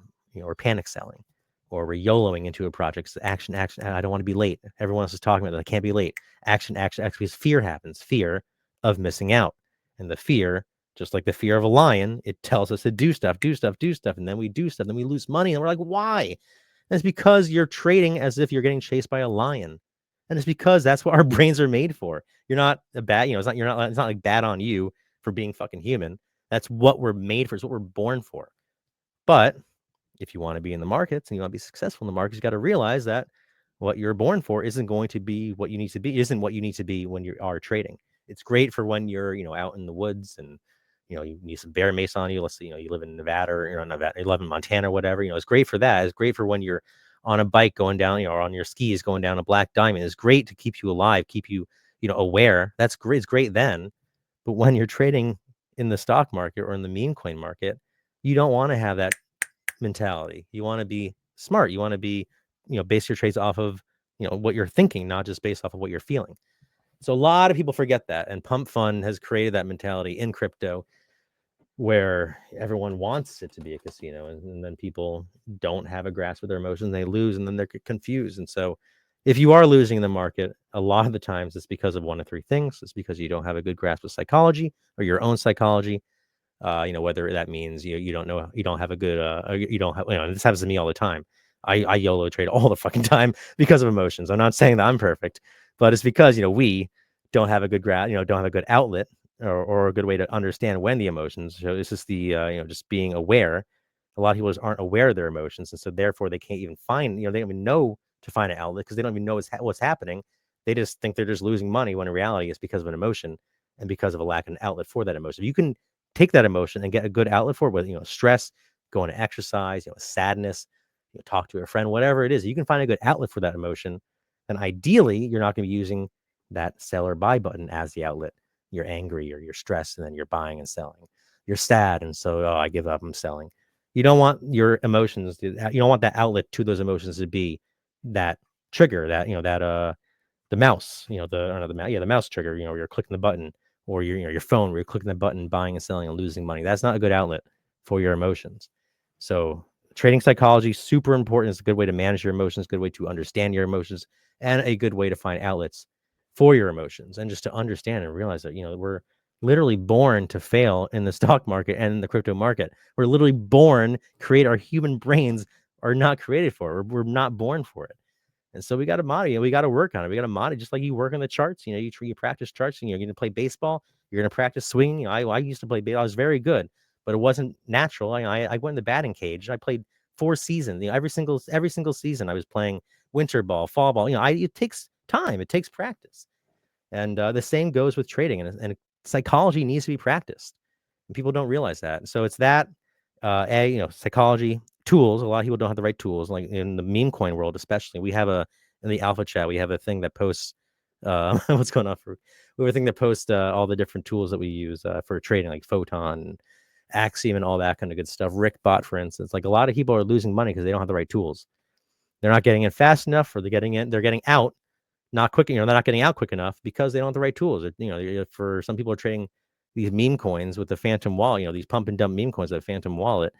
panic selling, or we're YOLOing into a project. So action, action. I don't want to be late. Everyone else is talking about that. I can't be late. Action, action, action. Because fear happens. Fear of missing out. And the fear, just like the fear of a lion, it tells us to do stuff, do stuff, do stuff. And then we do stuff. Then we lose money. And we're like, why? And it's because you're trading as if you're getting chased by a lion. And it's because that's what our brains are made for. You're not a bad, it's not like bad on you for being fucking human. That's what we're made for. It's what we're born for. But if you want to be in the markets and you want to be successful in the markets, you got to realize that what you're born for isn't going to be what you need to be, isn't what you need to be when you are trading. It's great for when you're, out in the woods and, you need some bear mace on you. Let's say, you live in Nevada or you live in Montana or whatever, it's great for that. It's great for when you're on a bike going down, or on your skis going down a black diamond. It's great to keep you alive, keep you, aware. That's great. It's great then. But when you're trading in the stock market or in the meme coin market, you don't want to have that mentality. You want to be smart. You want to be, base your trades off of, what you're thinking, not just based off of what you're feeling. So a lot of people forget that. And Pumpfun has created that mentality in crypto where everyone wants it to be a casino. And then people don't have a grasp of their emotions. They lose and then they're confused. And so if you are losing in the market, a lot of the times it's because of one of three things. It's because you don't have a good grasp of psychology or your own psychology. Whether that means you don't know, you don't have a good, you don't have, this happens to me all the time. I YOLO trade all the fucking time because of emotions. I'm not saying that I'm perfect, but it's because, we don't have a good don't have a good outlet or a good way to understand when the emotions. So this is the, just being aware. A lot of people just aren't aware of their emotions. And so therefore they can't even find, they don't even know to find an outlet because they don't even know what's happening. They just think they're just losing money when in reality it's because of an emotion and because of a lack of an outlet for that emotion. If you can take that emotion and get a good outlet for it, whether, stress, going to exercise, sadness, talk to a friend, whatever it is, you can find a good outlet for that emotion. And ideally, you're not going to be using that sell or buy button as the outlet. You're angry or you're stressed, and then you're buying and selling. You're sad, and so, oh, I give up, I'm selling. You don't want your emotions you don't want that outlet to those emotions to be that trigger, that, the mouse, the mouse trigger, you're clicking the button, or your phone where you're clicking the button, buying and selling and losing money. That's not a good outlet for your emotions. So trading psychology, super important. It's a good way to manage your emotions, good way to understand your emotions, and a good way to find outlets for your emotions, and just to understand and realize that, we're literally born to fail in the stock market and in the crypto market. We're literally born, our human brains are not created for it. We're not born for it. And so we got to modify, we got to work on it. We got to modify, just like you work on the charts. You practice charts, and you're going to play baseball. You're going to practice swinging. I used to play baseball. I was very good, but it wasn't natural. I went in the batting cage. I played 4 seasons. Every single season I was playing winter ball, fall ball. It takes time. It takes practice. And the same goes with trading. And psychology needs to be practiced. And people don't realize that. So it's that, psychology, tools. A lot of people don't have the right tools. Like in the meme coin world, especially, we have in the alpha chat, we have a thing that posts, what's going on we have a thing that posts all the different tools that we use for trading, like Photon, Axiom, and all that kind of good stuff. Rickbot, for instance. Like, a lot of people are losing money because they don't have the right tools. They're not getting in fast enough, or they're getting out not quick. They're not getting out quick enough because they don't have the right tools. For some people are trading these meme coins with the phantom wallet, these pump and dump meme coins with a phantom wallet.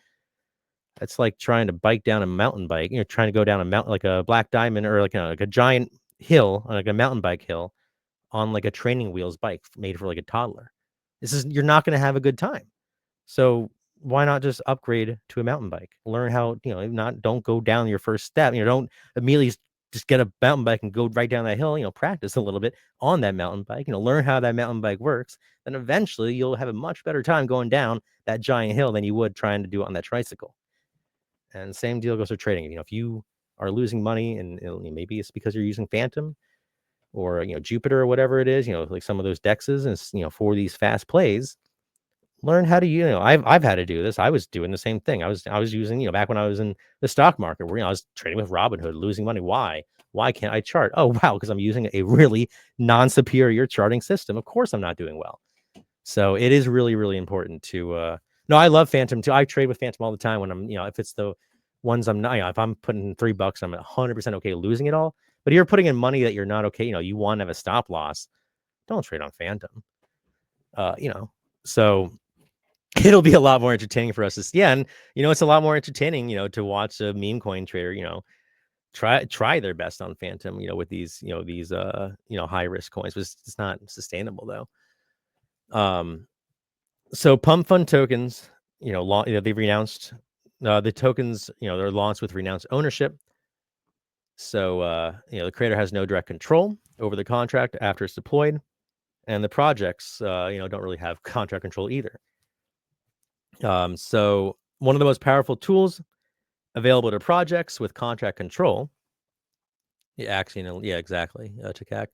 It's like trying to bike down a mountain bike, trying to go down a mountain, like a black diamond, or like a giant hill, like a mountain bike hill, on like a training wheels bike made for like a toddler. You're not going to have a good time. So why not just upgrade to a mountain bike? Learn how, don't go down your first step. Don't immediately just get a mountain bike and go right down that hill. Practice a little bit on that mountain bike. Learn how that mountain bike works. Then eventually you'll have a much better time going down that giant hill than you would trying to do it on that tricycle. And same deal goes for trading. If you are losing money, and maybe it's because you're using Phantom or Jupiter or whatever it is, like some of those dexes, and for these fast plays, learn how to I've had to do this. I was doing the same thing. I was using, back when I was in the stock market, where I was trading with Robinhood, losing money. Why can't I chart? Oh wow, because I'm using a really non-superior charting system. Of course I'm not doing well. So it is really, really important to no, I love Phantom too. I trade with Phantom all the time when I'm, if it's the ones I'm not, if I'm putting $3, I'm 100% okay losing it all. But if you're putting in money that you're not okay, you want to have a stop loss, don't trade on Phantom. So it'll be a lot more entertaining for us. And it's a lot more entertaining, to watch a meme coin trader, try their best on Phantom, with these high risk coins. But it's not sustainable though. So Pumpfun tokens, they've renounced the tokens, they're launched with renounced ownership. So the creator has no direct control over the contract after it's deployed, and the projects don't really have contract control either. So one of the most powerful tools available to projects with contract control. Yeah, actually, yeah, exactly. Chakak.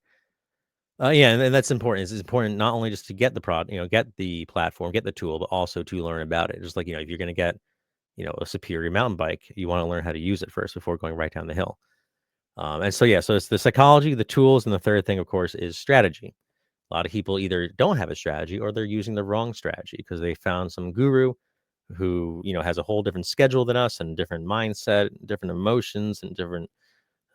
Yeah, and that's important. It's important not only just to get the get the platform, get the tool, but also to learn about it. Just like if you're going to get a superior mountain bike, you want to learn how to use it first before going right down the hill. And so so it's the psychology, the tools, and the third thing, of course, is strategy. A lot of people either don't have a strategy or they're using the wrong strategy because they found some guru who has a whole different schedule than us and different mindset, different emotions, and different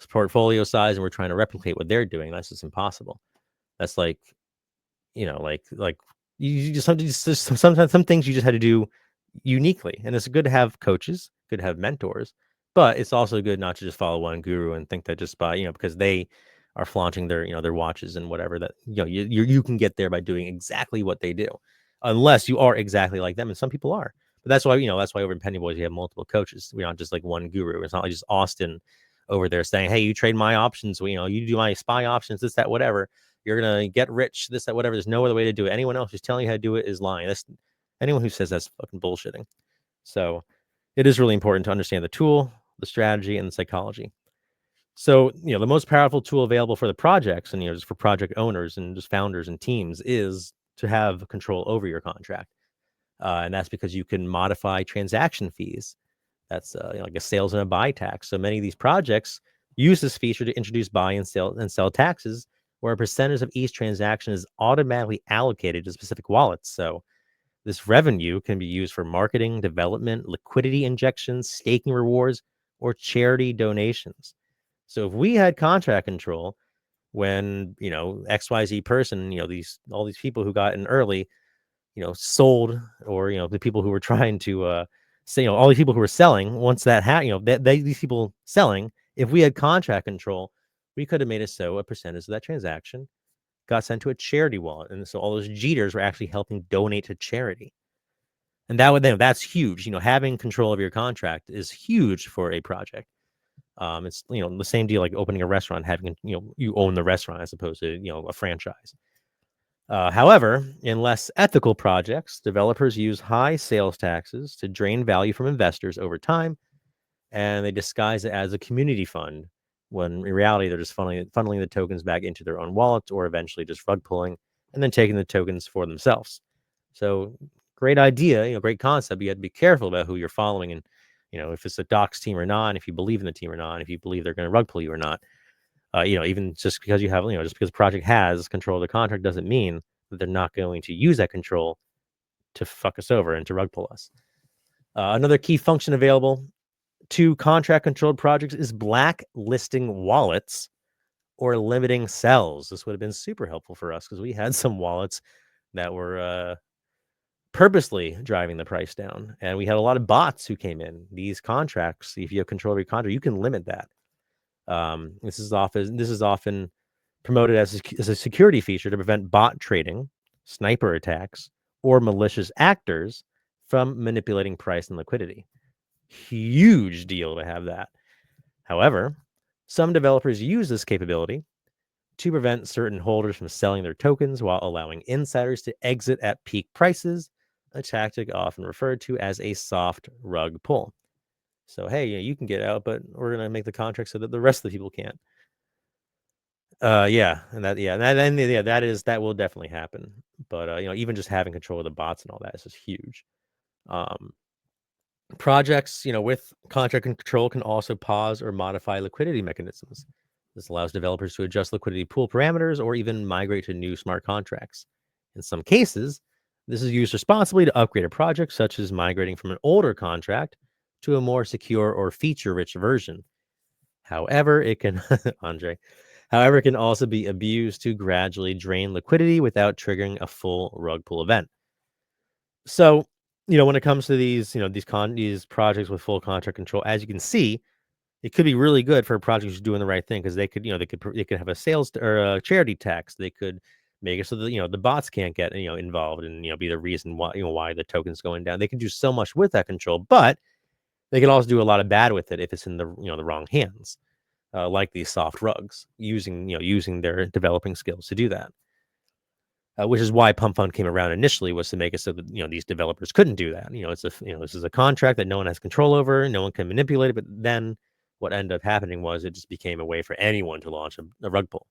portfolio size, and we're trying to replicate what they're doing. That's just impossible. That's like like you just sometimes some things you just had to do uniquely, and it's good to have coaches, good to have mentors, but it's also good not to just follow one guru and think that just by because they are flaunting their their watches and whatever, that you can get there by doing exactly what they do, unless you are exactly like them, and some people are. But that's why that's why over in Penny Boys you have multiple coaches. We aren't just like one guru. It's not like just Austin over there saying, hey, you trade my options, you do my SPY options, this, that, whatever, you're gonna get rich, this, that, whatever. There's no other way to do it. Anyone else who's telling you how to do it is lying. That's anyone who says that's fucking bullshitting. So it is really important to understand the tool, the strategy, and the psychology. So the most powerful tool available for the projects and just for project owners and just founders and teams is to have control over your contract, and that's because you can modify transaction fees. That's like a sales and a buy tax. So many of these projects use this feature to introduce buy and sell taxes, where a percentage of each transaction is automatically allocated to specific wallets. So this revenue can be used for marketing, development, liquidity injections, staking rewards, or charity donations. So if we had contract control when, XYZ person, all these people who got in early, sold, or, the people who were trying to say, all these people who were selling, once that these people selling, if we had contract control, we could have made it so a percentage of that transaction got sent to a charity wallet. And so all those Jeters were actually helping donate to charity. And that's huge. Having control of your contract is huge for a project. It's, the same deal like opening a restaurant, having, you own the restaurant as opposed to, a franchise. However, in less ethical projects, developers use high sales taxes to drain value from investors over time, and they disguise it as a community fund, when in reality they're just funneling the tokens back into their own wallets, or eventually just rug pulling and then taking the tokens for themselves. So great idea, great concept. You have to be careful about who you're following, and if it's a docs team or not, if you believe in the team or not, if you believe they're going to rug pull you or not. Even just because you have, just because a project has control of the contract doesn't mean that they're not going to use that control to fuck us over and to rug pull us. Another key function available to contract controlled projects is blacklisting wallets or limiting sells. This would have been super helpful for us because we had some wallets that were purposely driving the price down, and we had a lot of bots who came in. These contracts, if you have control of your contract, you can limit that. This is often promoted as a security feature to prevent bot trading, sniper attacks, or malicious actors from manipulating price and liquidity. Huge deal to have that. However, some developers use this capability to prevent certain holders from selling their tokens while allowing insiders to exit at peak prices, a tactic often referred to as a soft rug pull. So hey, you can get out, but we're gonna make the contract so that the rest of the people can't. Yeah, and that yeah, that will definitely happen. But even just having control of the bots and all that is just huge. Um, Projects, with contract control can also pause or modify liquidity mechanisms. This allows developers to adjust liquidity pool parameters or even migrate to new smart contracts. In some cases, this is used responsibly to upgrade a project, such as migrating from an older contract to a more secure or feature-rich version. However, it can Andre. However, it can also be abused to gradually drain liquidity without triggering a full rug pull event. So, when it comes to these projects with full contract control, as you can see, it could be really good for projects who's doing the right thing because they could have a or a charity tax. They could make it so that the bots can't get involved and be the reason why the token's going down. They can do so much with that control, but they can also do a lot of bad with it if it's in the wrong hands, like these soft rugs, using their developing skills to do that. Which is why Pumpfun came around initially, was to make it so that these developers couldn't do that. This is a contract that no one has control over, no one can manipulate it. But then what ended up happening was it just became a way for anyone to launch a rug pull.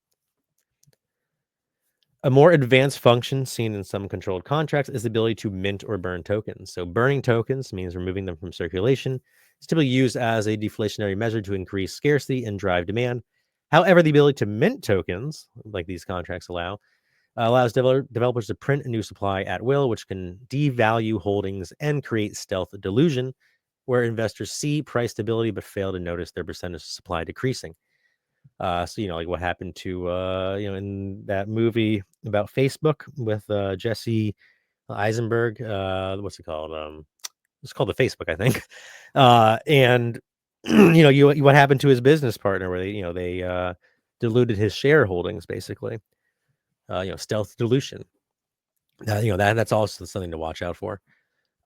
A more advanced function seen in some controlled contracts is the ability to mint or burn tokens. So burning tokens means removing them from circulation. It's typically used as a deflationary measure to increase scarcity and drive demand. However, the ability to mint tokens, like these contracts allows developers to print a new supply at will, which can devalue holdings and create stealth delusion, where investors see price stability but fail to notice their percentage of supply decreasing. So like what happened to in that movie about Facebook with Jesse Eisenberg. What's it called? It's called the Facebook, I think. And what happened to his business partner, where they diluted his shareholdings, basically. Stealth dilution. That's also something to watch out for.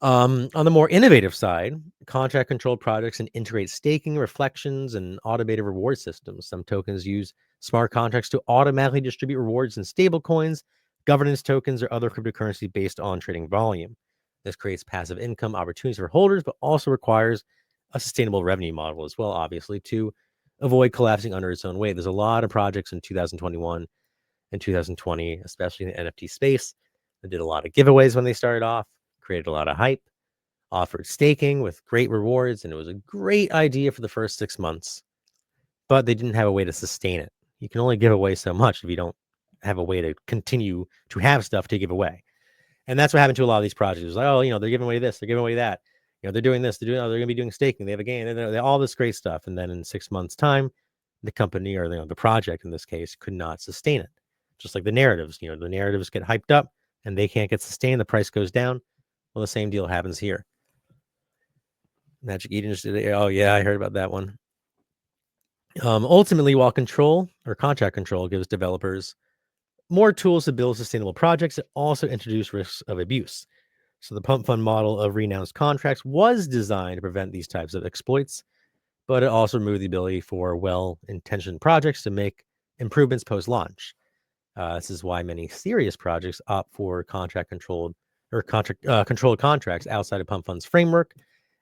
On the more innovative side, contract controlled projects can integrate staking, reflections, and automated reward systems. Some tokens use smart contracts to automatically distribute rewards in stable coins, governance tokens, or other cryptocurrency based on trading volume. This creates passive income opportunities for holders, but also requires a sustainable revenue model as well, obviously, to avoid collapsing under its own weight. There's a lot of projects in 2021 and 2020, especially in the NFT space, that did a lot of giveaways when they started off, created a lot of hype, offered staking with great rewards, and it was a great idea for the first 6 months, but they didn't have a way to sustain it. You can only give away so much if you don't have a way to continue to have stuff to give away. And that's what happened to a lot of these projects. It was like, oh, they're giving away this, they're giving away that. They're doing this, they're going to be doing staking, they have a game, they're all this great stuff. And then in 6 months' time, the company, or the project in this case, could not sustain it. Just like the narratives, the narratives get hyped up and they can't get sustained, the price goes down. Well, the same deal happens here. Magic Eden just did it. Oh yeah, I heard about that one. Ultimately, while control or contract control gives developers more tools to build sustainable projects, it also introduces risks of abuse. So the Pumpfun model of renounced contracts was designed to prevent these types of exploits, but it also removed the ability for well-intentioned projects to make improvements post-launch. This is why many serious projects opt for controlled contracts outside of Pumpfun's framework,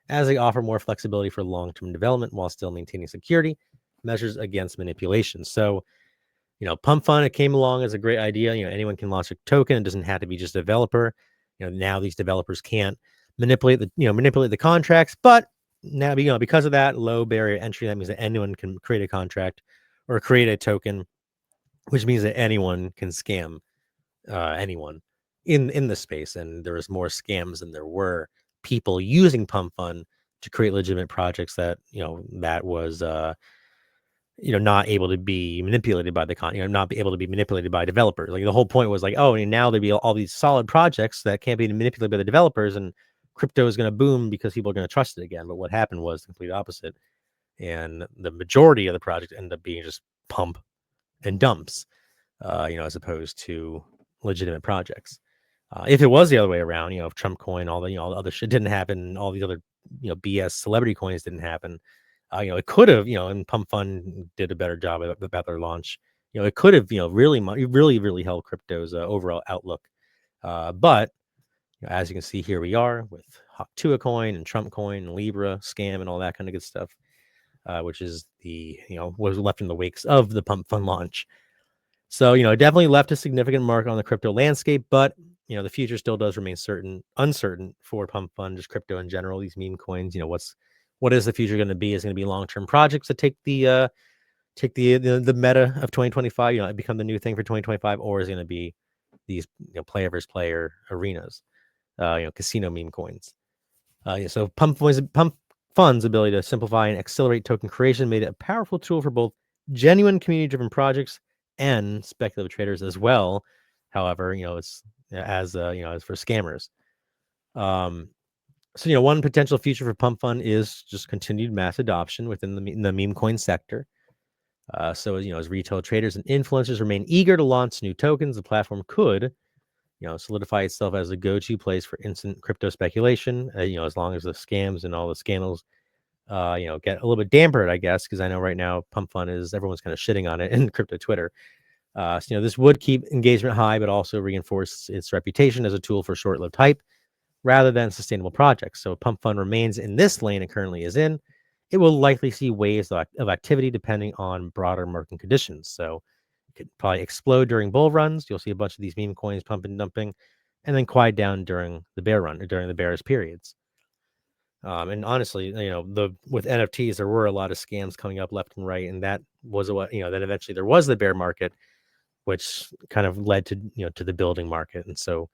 as they offer more flexibility for long-term development while still maintaining security measures against manipulation. So, Pumpfun, it came along as a great idea. Anyone can launch a token. It doesn't have to be just a developer. Now these developers can't manipulate the contracts, but now, because of that low barrier to entry, that means that anyone can create a contract or create a token, which means that anyone can scam anyone in the space. And there was more scams than there were people using Pumpfun to create legitimate projects that was not able to be manipulated by not be able to be manipulated by developers. Like the whole point was like, oh, and now there'd be all these solid projects that can't be manipulated by the developers, and crypto is going to boom because people are going to trust it again. But what happened was the complete opposite, and the majority of the project ended up being just pump and dumps, as opposed to legitimate projects. If it was the other way around, if Trump coin, all the other shit didn't happen, all these other, BS celebrity coins didn't happen, it could have, and Pumpfun did a better job about their launch. It could have, really helped crypto's overall outlook. But as you can see, here we are with Tua coin and Trump coin and Libra scam and all that kind of good stuff, which is was left in the wakes of the Pumpfun launch. So, it definitely left a significant mark on the crypto landscape, but the future still does remain uncertain for Pumpfun, just crypto in general, these meme coins. What is the future going to be? Is it going to be long-term projects that take the meta of 2025, become the new thing for 2025, or is it going to be these player versus player arenas, casino meme coins? So Pumpfun's ability to simplify and accelerate token creation made it a powerful tool for both genuine community-driven projects and speculative traders as well. However, it's as for scammers. So one potential future for Pumpfun is just continued mass adoption within the meme coin sector. So as retail traders and influencers remain eager to launch new tokens, the platform could solidify itself as a go-to place for instant crypto speculation. As long as the scams and all the scandals, get a little bit dampered, I guess, because I know right now Pumpfun everyone's kind of shitting on it in crypto Twitter. So this would keep engagement high, but also reinforce its reputation as a tool for short-lived hype rather than sustainable projects. So Pumpfun remains in this lane it currently is in. It will likely see waves of activity depending on broader market conditions. So it could probably explode during bull runs. You'll see a bunch of these meme coins pumping and dumping, and then quiet down during the bear run or during the bearish periods. And honestly, with NFTs, there were a lot of scams coming up left and right, and that was what then eventually there was the bear market, which kind of led to to the building market. And so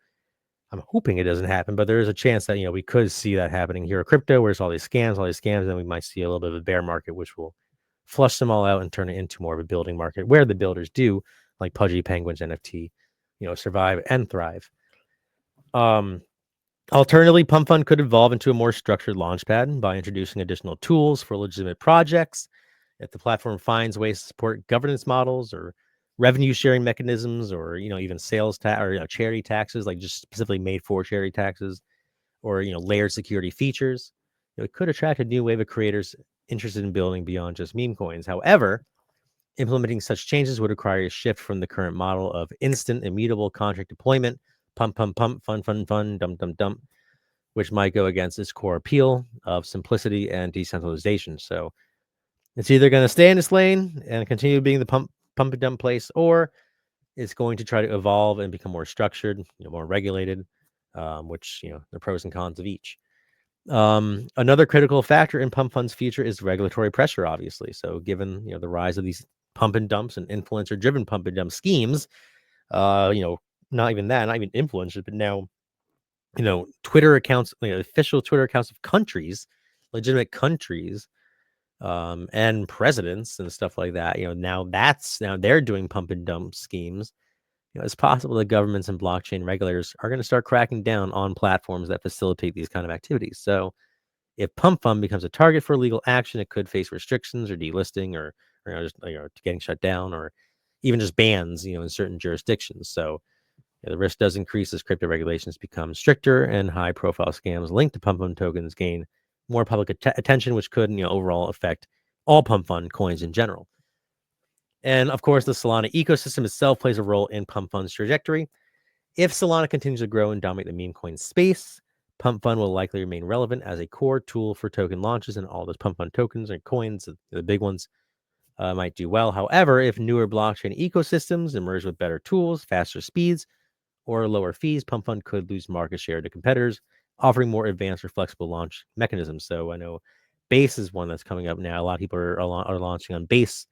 I'm hoping it doesn't happen, but there is a chance that we could see that happening here at crypto, where there's all these scams, and then we might see a little bit of a bear market, which will flush them all out and turn it into more of a building market, where the builders do, like Pudgy Penguins NFT, survive and thrive. Alternatively, Pumpfun could evolve into a more structured launchpad by introducing additional tools for legitimate projects. If the platform finds ways to support governance models or revenue sharing mechanisms, or even sales tax or charity taxes, like just specifically made for charity taxes, or layered security features, it could attract a new wave of creators interested in building beyond just meme coins. However, implementing such changes would require a shift from the current model of instant, immutable contract deployment, pump, pump, pump, fun, dump, dump, dump, which might go against its core appeal of simplicity and decentralization. So it's either going to stay in this lane and continue being the pump and dump place, or it's going to try to evolve and become more structured, more regulated, which, the pros and cons of each. Another critical factor in Pumpfun's future is regulatory pressure, obviously. So given, the rise of these pump and dumps and influencer driven pump and dump schemes, not even influencers, but now, Twitter accounts, official Twitter accounts of countries, legitimate countries, and presidents and stuff like that. Now they're doing pump and dump schemes. It's possible that governments and blockchain regulators are going to start cracking down on platforms that facilitate these kind of activities. So if Pumpfun becomes a target for legal action, it could face restrictions or delisting, or just getting shut down, or even just bans, in certain jurisdictions. So the risk does increase as crypto regulations become stricter and high-profile scams linked to Pumpfun tokens gain more public attention, which could, overall affect all Pumpfun coins in general. And of course, the Solana ecosystem itself plays a role in Pumpfun's trajectory. If Solana continues to grow and dominate the meme coin space, Pumpfun will likely remain relevant as a core tool for token launches, and all those Pumpfun tokens and coins, the big ones, might do well. However, if newer blockchain ecosystems emerge with better tools, faster speeds, or lower fees, Pumpfun could lose market share to competitors offering more advanced or flexible launch mechanisms. So I know Base is one that's coming up now. A lot of people are launching on Base,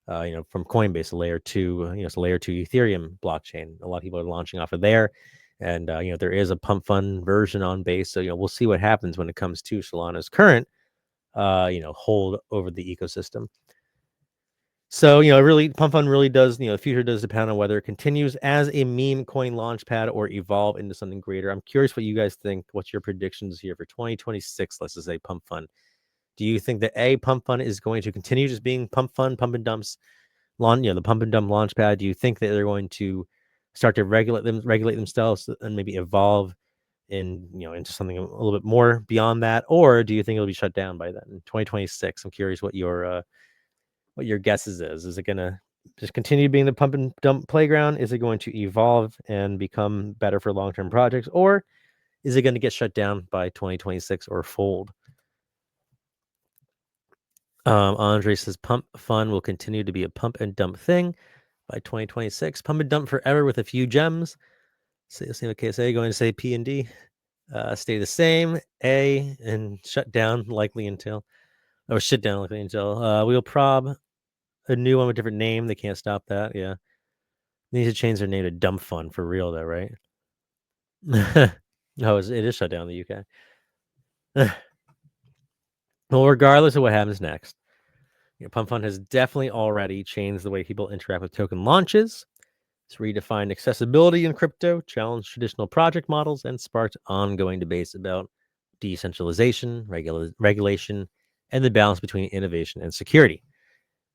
from Coinbase, a layer 2, it's a layer 2 Ethereum blockchain. A lot of people are launching off of there. And, there is a Pumpfun version on Base. So, we'll see what happens when it comes to Solana's current, hold over the ecosystem. So, really, Pumpfun really does, the future does depend on whether it continues as a meme coin launchpad or evolve into something greater. I'm curious what you guys think. What's your predictions here for 2026? Let's just say Pumpfun. Do you think that Pumpfun is going to continue just being Pumpfun, pump and dumps, the pump and dump launchpad? Do you think that they're going to start to regulate themselves and maybe evolve into something a little bit more beyond that? Or do you think it'll be shut down by then in 2026? I'm curious what your guesses is. Is it going to just continue being the pump and dump playground? Is it going to evolve and become better for long-term projects? Or Is it going to get shut down by 2026 or fold? Andre says Pumpfun will continue to be a pump and dump thing by 2026. Pump and dump forever with a few gems. Say the same with KSA. Going to say P and D. Stay the same. A and shut down likely until, or shut down likely until. We'll prob a new one with a different name. They can't stop that. Yeah. They need to change their name to Dump Fun for real, though, right? No, it is shut down in the UK. Well, regardless of what happens next, Pumpfun has definitely already changed the way people interact with token launches. It's redefined accessibility in crypto, challenged traditional project models, and sparked ongoing debates about decentralization, regulation, and the balance between innovation and security.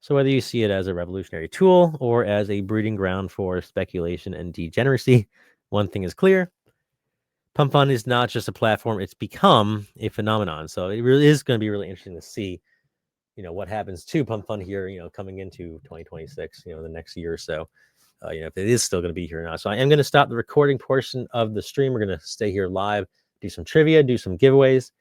So whether you see it as a revolutionary tool or as a breeding ground for speculation and degeneracy, one thing is clear. Pumpfun is not just a platform, it's become a phenomenon. So it really is going to be really interesting to see, what happens to Pumpfun here, coming into 2026, the next year or so, if it is still going to be here or not. So I am going to stop the recording portion of the stream. We're going to stay here live, do some trivia, do some giveaways,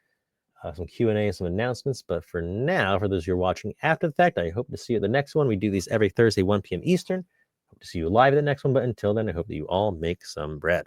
some Q&A, some announcements. But for now, for those who are watching after the fact, I hope to see you at the next one. We do these every Thursday, 1 p.m. Eastern. Hope to see you live at the next one. But until then, I hope that you all make some bread.